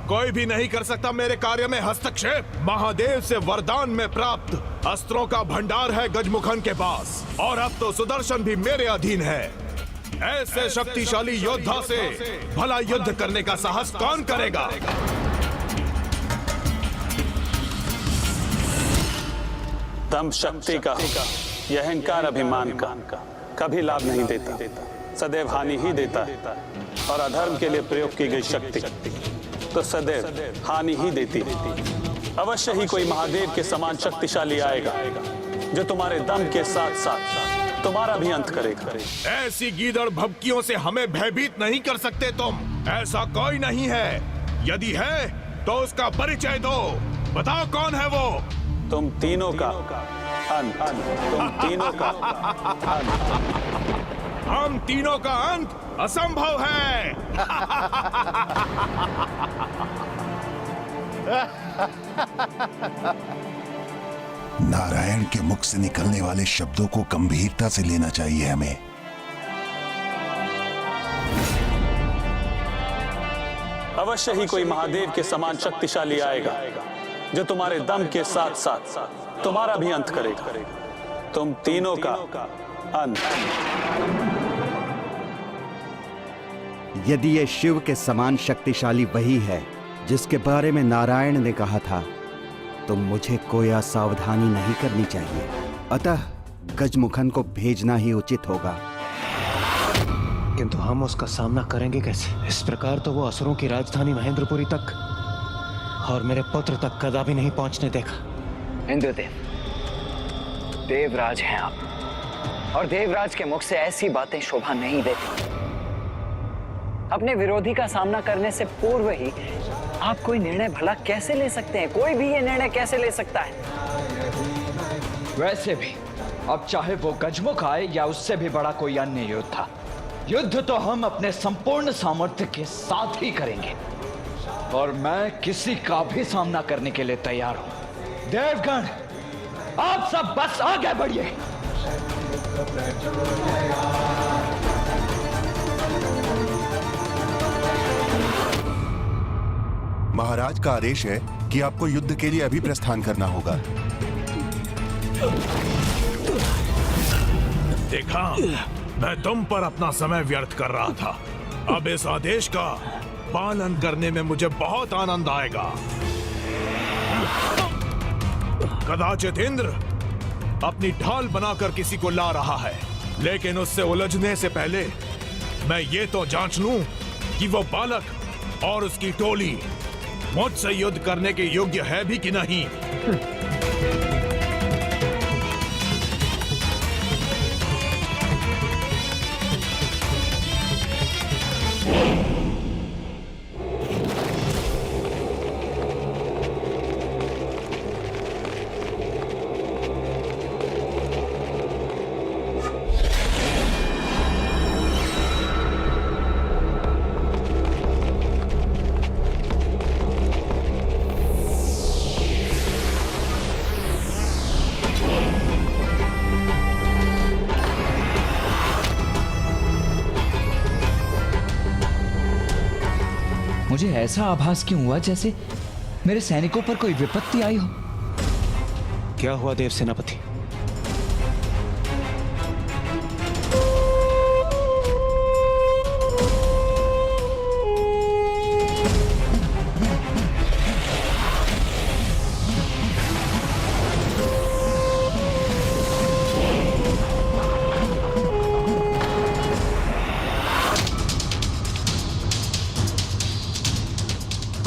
कोई भी नहीं कर सकता मेरे कार्य में हस्तक्षेप। महादेव से वरदान में प्राप्त अस्त्रों का भंडार है गजमुखन के पास, और अब तो सुदर्शन भी मेरे अधीन है। ऐसे शक्तिशाली योद्धा से भला युद्ध करने का साहस कौन करेगा? दम शक्ति का, यह अहंकार अभिमान का कभी लाभ नहीं देता, सदैव हानि ही देता है। और अधर्म के लिए प्रयोग की गई शक्ति तो सदैव हानि ही देती है। अवश्य ही कोई महादेव के समान शक्तिशाली आएगा जो तुम्हारे दम के साथ साथ तुम्हारा भी अंत करेगा। ऐसी गीदड़ भभकियों से हमें भयभीत नहीं कर सकते तुम। ऐसा कोई नहीं है, यदि है तो उसका परिचय दो। बताओ कौन है वो? तुम तीनों का अंत। तुम तीनों का अंत। हम तीनों का अंत असंभव है। नारायण के मुख से निकलने वाले शब्दों को गंभीरता से लेना चाहिए हमें। अवश्य ही कोई महादेव के समान शक्तिशाली आएगा जो तुम्हारे दम के साथ साथ तुम्हारा भी अंत करेगा। तुम तीनों का अंत। यदि ये शिव के समान शक्तिशाली वही है जिसके बारे में नारायण ने कहा था, तो मुझे कोई असावधानी नहीं करनी चाहिए। अतः गजमुखन को भेजना ही उचित होगा। किंतु हम उसका सामना करेंगे कैसे? इस प्रकार तो वो असुरों की राजधानी महेंद्रपुरी तक और मेरे पुत्र तक कदापि नहीं पहुंचने देगा। इंद्रदेव, देवराज हैं आप, और देवराज के मुख से ऐसी बातें शोभा नहीं देती। अपने विरोधी का सामना करने से पूर्व ही आप कोई निर्णय भला कैसे ले सकते हैं? कोई भी ये निर्णय कैसे ले सकता है? वैसे भी अब चाहे वो गजमुख आए या उससे भी बड़ा कोई अन्य योद्धा, युद्ध तो हम अपने संपूर्ण सामर्थ्य के साथ ही करेंगे, और मैं किसी का भी सामना करने के लिए तैयार हूं। देवगण, आप सब बस आगे बढ़िए। महाराज का आदेश है कि आपको युद्ध के लिए अभी प्रस्थान करना होगा। देखा, मैं तुम पर अपना समय व्यर्थ कर रहा था। अब इस आदेश का पालन करने में मुझे बहुत आनंद आएगा। कदाचित इंद्र अपनी ढाल बनाकर किसी को ला रहा है, लेकिन उससे उलझने से पहले मैं ये तो जांच लूं कि वो बालक और उसकी टोली मुझसे युद्ध करने के योग्य है भी कि नहीं। मुझे ऐसा आभास क्यों हुआ जैसे मेरे सैनिकों पर कोई विपत्ति आई हो? क्या हुआ देव सेनापति?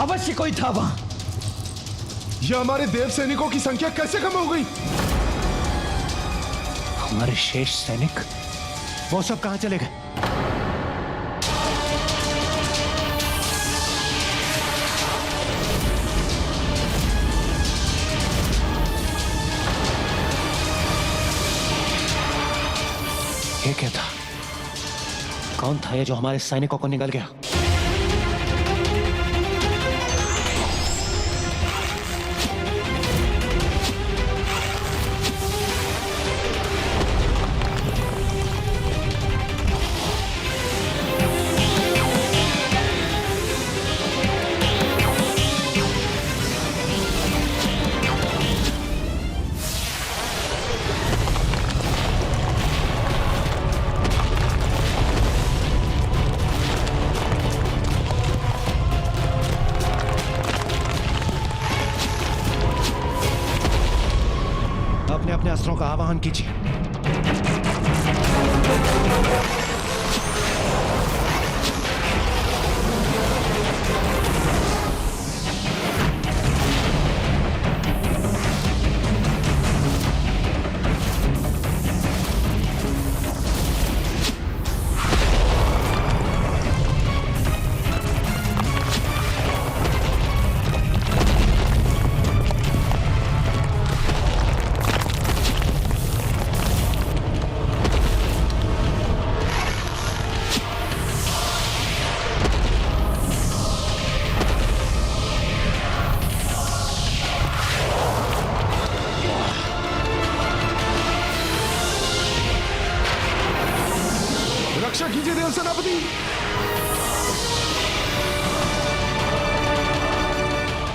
अवश्य कोई था वहां। ये हमारे देव सैनिकों की संख्या कैसे कम हो गई? हमारे शेष सैनिक वो सब कहां चले गए? ये क्या था? कौन था ये जो हमारे सैनिकों को निगल गया? का आवाहन कीजिए। रक्षा कीजिए देव सेनापति।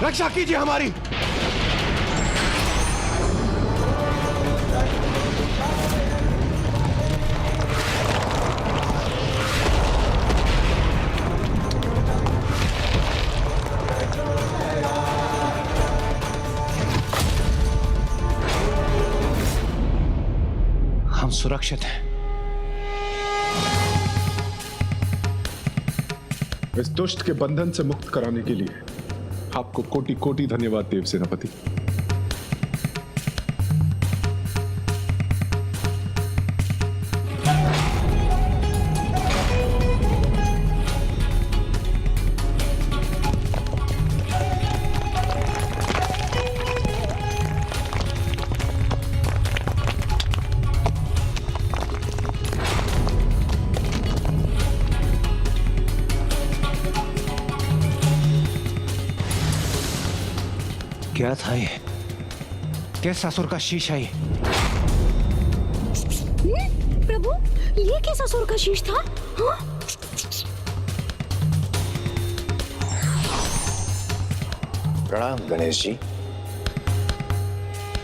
रक्षा कीजिए हमारी। हम सुरक्षित हैं। इस दुष्ट के बंधन से मुक्त कराने के लिए आपको कोटि कोटि धन्यवाद देव सेनापति। क्या था ये? किस असुर का शीश है ये? प्रभु, ये किस असुर का शीश था? हाँ? प्रणाम गणेश जी।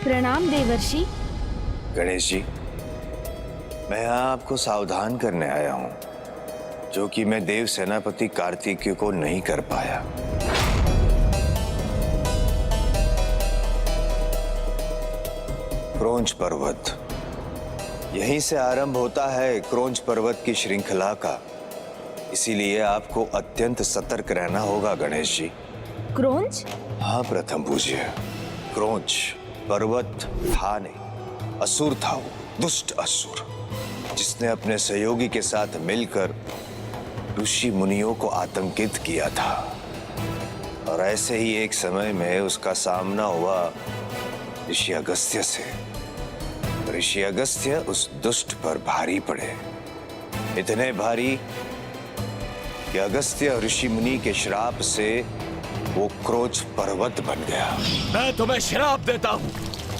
प्रणाम देवर्षि। गणेश जी, मैं आपको सावधान करने आया हूं, जो कि मैं देव सेनापति कार्तिकेय को नहीं कर पाया। क्रोंच पर्वत, यहीं से आरंभ होता है क्रोंच पर्वत की श्रृंखला का। इसीलिए आपको अत्यंत सतर्क रहना होगा गणेश जी। क्रोंच? हाँ प्रथम पूज्य, क्रोंच पर्वत था नहीं, असुर था वो, दुष्ट असुर, जिसने अपने सहयोगी के साथ मिलकर ऋषि मुनियों को आतंकित किया था। और ऐसे ही एक समय में उसका सामना हुआ ऋषि अगस्त्य से। ऋषि अगस्त्य उस दुष्ट पर भारी पड़े, इतने भारी कि अगस्त्य ऋषि मुनि के श्राप से वो क्रोंच पर्वत बन गया। मैं तुम्हें श्राप देता हूँ,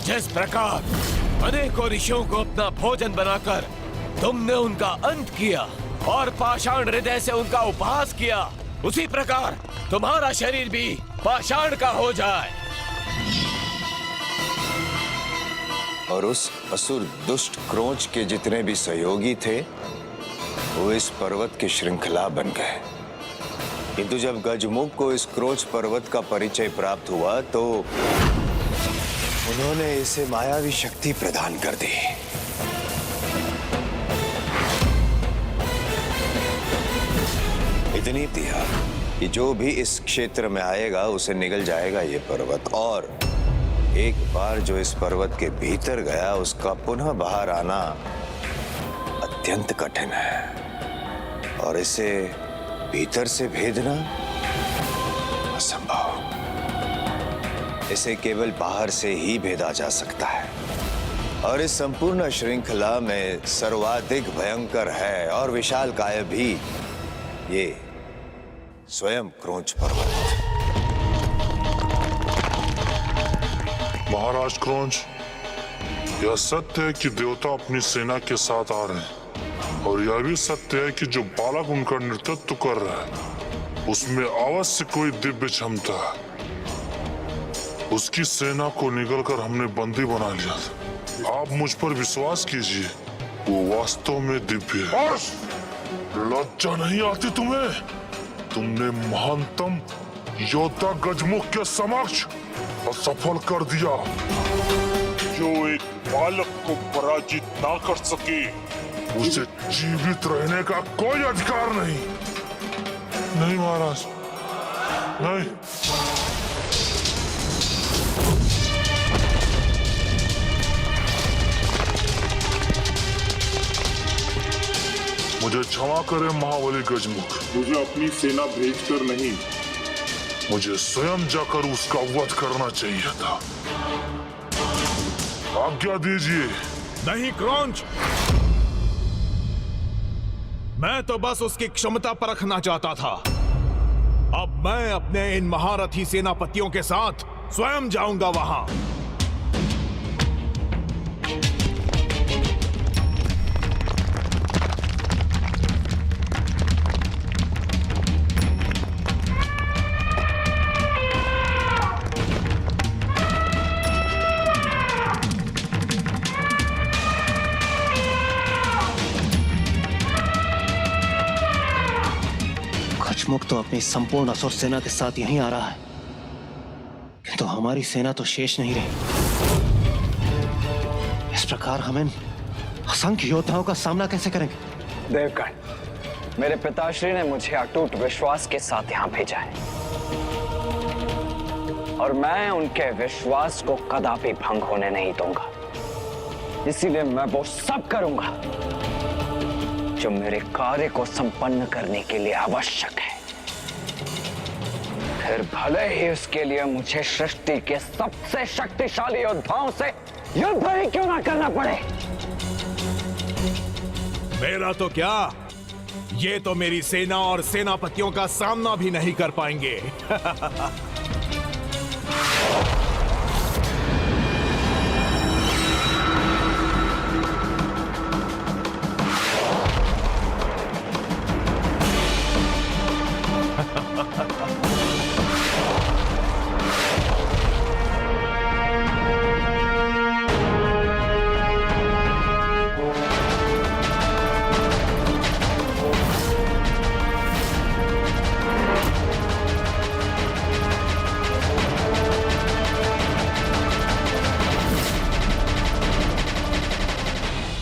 जिस प्रकार अनेकों ऋषियों को अपना भोजन बनाकर तुमने उनका अंत किया और पाषाण हृदय से उनका उपहास किया, उसी प्रकार तुम्हारा शरीर भी पाषाण का हो जाए। और उस असुर दुष्ट क्रोंच के जितने भी सहयोगी थे वो इस पर्वत की श्रृंखला बन गए। किंतु जब गजमुख को इस क्रोंच पर्वत का परिचय प्राप्त हुआ तो उन्होंने इसे मायावी शक्ति प्रदान कर दी। इतनी दिया कि जो भी इस क्षेत्र में आएगा उसे निगल जाएगा ये पर्वत, और एक बार जो इस पर्वत के भीतर गया उसका पुनः बाहर आना अत्यंत कठिन है, और इसे भीतर से भेदना असंभव। इसे केवल बाहर से ही भेदा जा सकता है, और इस संपूर्ण श्रृंखला में सर्वाधिक भयंकर है और विशालकाय भी ये स्वयं क्रोंच पर्वत। महाराज क्रोंच, यह सत्य है कि देवता अपनी सेना के साथ आ रहे हैं, और यह भी सत्य है कि जो बालक उनका नेतृत्व कर रहा है उसमें अवश्य कोई दिव्य क्षमता है। उसकी सेना को निगलकर हमने बंदी बना लिया था। आप मुझ पर विश्वास कीजिए, वो वास्तव में दिव्य है। लज्जा नहीं आती तुम्हें? तुमने महानतम योद्धा गजमुख के समक्ष असफल कर दिया, जो एक बालक को पराजित ना कर सके उसे जीवित रहने का कोई अधिकार नहीं। नहीं महाराज, नहीं। मुझे क्षमा करें महाबली गजमुख, मुझे अपनी सेना भेजकर नहीं, मुझे स्वयं जाकर उसका वध करना चाहिए था। आज्ञा दीजिए। नहीं क्रौंच, मैं तो बस उसकी क्षमता परखना चाहता था। अब मैं अपने इन महारथी सेनापतियों के साथ स्वयं जाऊंगा वहां। खचमुख तो अपनी संपूर्ण असुर सेना के साथ यहीं आ रहा है, किंतु हमारी सेना तो शेष नहीं रही। इस प्रकार हम इन असंख्य योद्धाओं का सामना कैसे करेंगे? देवगण, मेरे पिताश्री ने मुझे अटूट विश्वास के साथ यहाँ भेजा है और मैं उनके विश्वास को कदापि भंग होने नहीं दूंगा। इसीलिए मैं वो सब करूंगा जो मेरे कार्य को संपन्न करने के लिए आवश्यक है, फिर भले ही उसके लिए मुझे सृष्टि के सबसे शक्तिशाली योद्धाओं से युद्ध ही क्यों ना करना पड़े। मेरा तो क्या, ये तो मेरी सेना और सेनापतियों का सामना भी नहीं कर पाएंगे।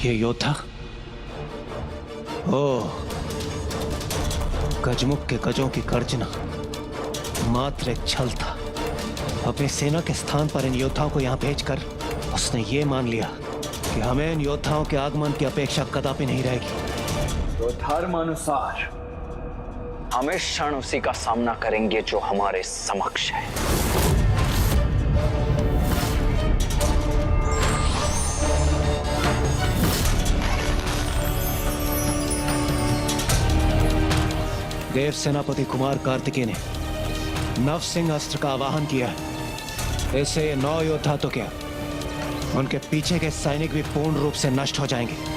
ये योद्धा, ओह, गजमुख के गजों की गर्जना मात्र एक छल था। अपनी सेना के स्थान पर इन योद्धाओं को यहां भेजकर उसने ये मान लिया कि हमें इन योद्धाओं के आगमन की अपेक्षा कदापि नहीं रहेगी। तो धर्मानुसार हम इस क्षण उसी का सामना करेंगे जो हमारे समक्ष है। देव सेनापति कुमार कार्तिकेय ने नव सिंह अस्त्र का आवाहन किया है। इससे ये 9 योद्धा तो क्या, उनके पीछे के सैनिक भी पूर्ण रूप से नष्ट हो जाएंगे।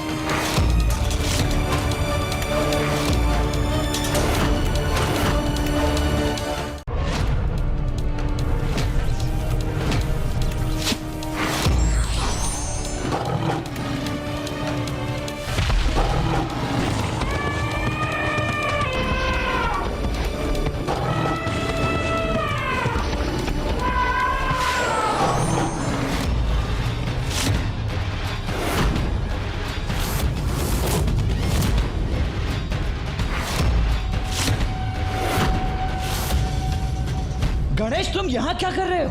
गणेश, तुम यहाँ क्या कर रहे हो?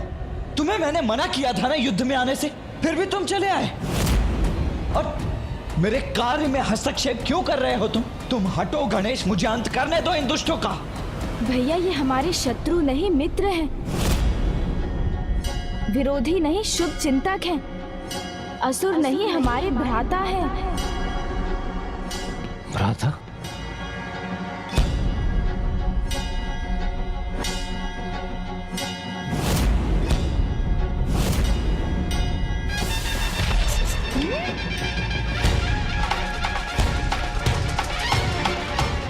तुम्हें मैंने मना किया था ना युद्ध में आने से, फिर भी तुम चले आए। और मेरे कार्य में हस्तक्षेप क्यों कर रहे हो तुम हटो गणेश, मुझे अंत करने दो इन दुष्टों का। भैया, ये हमारे शत्रु नहीं मित्र हैं, विरोधी नहीं शुभ चिंतक हैं, असुर नहीं हमारे भ्राता हैं। भ्राता?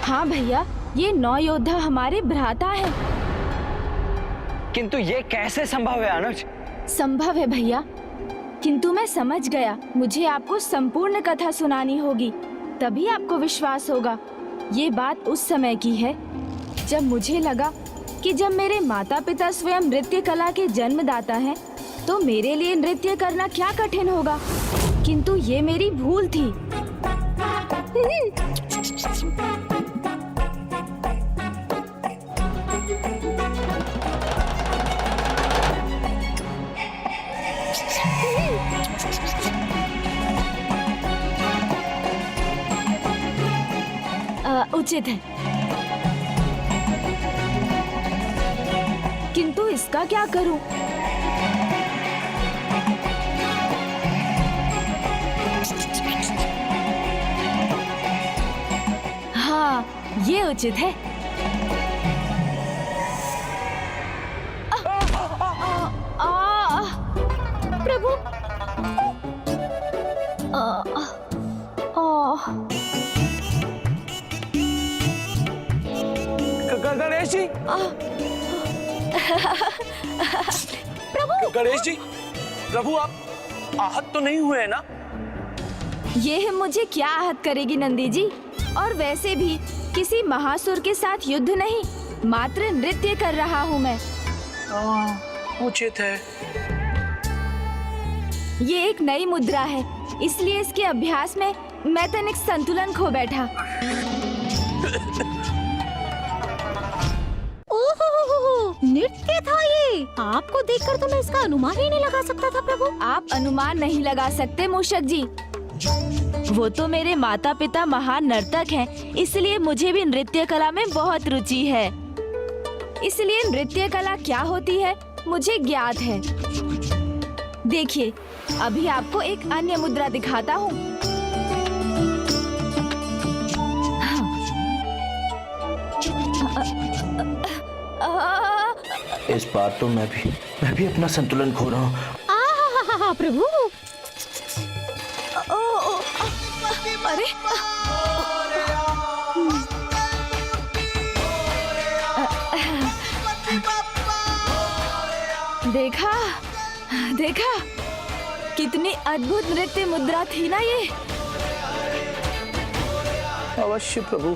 हाँ भैया, ये 9 योद्धा हमारे भ्राता हैं। किंतु ये कैसे संभव है अनुज? संभव है भैया, किंतु मैं समझ गया। मुझे आपको संपूर्ण कथा सुनानी होगी, तभी आपको विश्वास होगा। ये बात उस समय की है जब मुझे लगा कि जब मेरे माता पिता स्वयं नृत्य कला के जन्मदाता हैं, तो मेरे लिए नृत्य करना क्या कठिन होगा। किंतु ये मेरी भूल थी। उचित है, किंतु इसका क्या करूं? हाँ, ये उचित है। प्रभु, गणेश जी, प्रभु, गणेश जी, प्रभु आप आहत तो नहीं हुए हैं ना? ये मुझे क्या आहत करेगी नंदी जी? और वैसे भी किसी महासुर के साथ युद्ध नहीं, मात्र नृत्य कर रहा हूँ मैं। उचित है। ये एक नई मुद्रा है, इसलिए इसके अभ्यास में मैं तनिक संतुलन खो बैठा। नृत्य था ये। आपको देखकर तो मैं इसका अनुमान ही नहीं लगा सकता था प्रभु। आप अनुमान नहीं लगा सकते मूषक जी, वो तो मेरे माता पिता महान नर्तक हैं, इसलिए मुझे भी नृत्य कला में बहुत रुचि है। इसलिए नृत्य कला क्या होती है मुझे ज्ञात है। देखिए, अभी आपको एक अन्य मुद्रा दिखाता हूँ। इस बार तो मैं भी अपना संतुलन खो रहा हूँ। प्रभु, अरे देखा देखा, कितनी अद्भुत नृत्य मुद्रा थी ना ये। अवश्य प्रभु।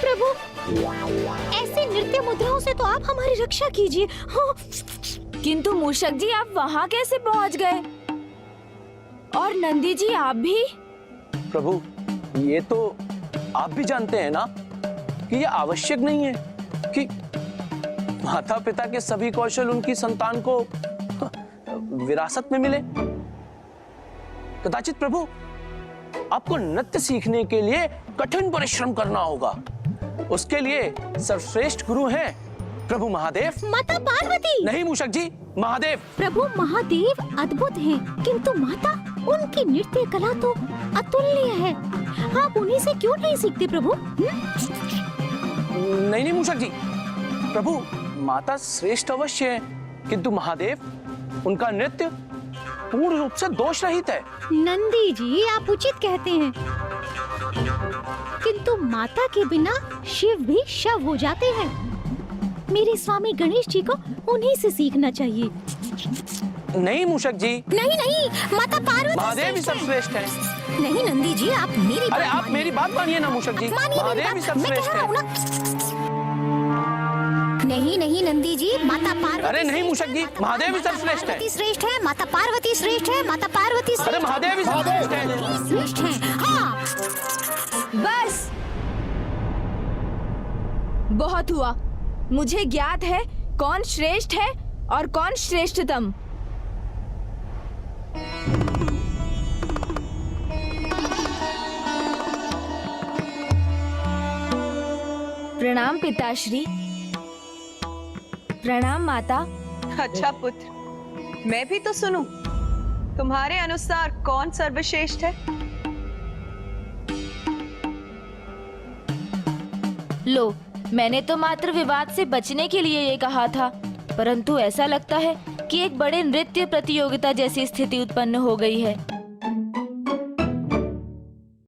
प्रभु, ऐसी नृत्य मुद्राओं से तो आप हमारी रक्षा कीजिए। हाँ। किंतु मूषक जी, आप वहाँ कैसे पहुँच गए? और नंदी जी आप भी? प्रभु, ये तो आप भी जानते हैं ना कि ये आवश्यक नहीं है कि माता पिता के सभी कौशल उनकी संतान को विरासत में मिले। कदाचित प्रभु, आपको नृत्य सीखने के लिए कठिन परिश्रम करना होगा। उसके लिए सर्वश्रेष्ठ गुरु हैं प्रभु महादेव। माता पार्वती। नहीं मूषक जी, महादेव। प्रभु महादेव अद्भुत हैं, किंतु माता, उनकी नृत्य कला तो अतुल्य है। आप उन्हीं से क्यों नहीं सीखते प्रभु? नहीं मूषक जी, प्रभु माता श्रेष्ठ अवश्य है, किंतु महादेव, उनका नृत्य पूर्ण रूप से दोष रहित है। नंदी जी, आप उचित कहते हैं, किंतु माता के बिना शिव भी शव हो जाते हैं। मेरे स्वामी गणेश जी को उन्हीं से सीखना चाहिए। नहीं मूषक जी। नहीं, माता पार्वती महादेव ही सर्वश्रेष्ठ है। नहीं नंदी जी, आप मेरी अरे आप मेरी बात मानिए ना मूषक जी, महादेव ही सर्वश्रेष्ठ है। नहीं नंदी जी, माता पार्वती। अरे नहीं मूषक जी, महादेव ही सर्वश्रेष्ठ है। श्रेष्ठ है, माता पार्वती श्रेष्ठ है, माता पार्वती। अरे महादेव ही श्रेष्ठ है। हाँ, बस बहुत हुआ। मुझे ज्ञात है कौन श्रेष्ठ है और कौन श्रेष्ठतम। प्रणाम पिताश्री। प्रणाम माता। अच्छा पुत्र, मैं भी तो सुनूं। तुम्हारे अनुसार कौन सर्वश्रेष्ठ है? लो, मैंने तो मात्र विवाद से बचने के लिए ये कहा था, परंतु ऐसा लगता है कि एक बड़े नृत्य प्रतियोगिता जैसी स्थिति उत्पन्न हो गई है।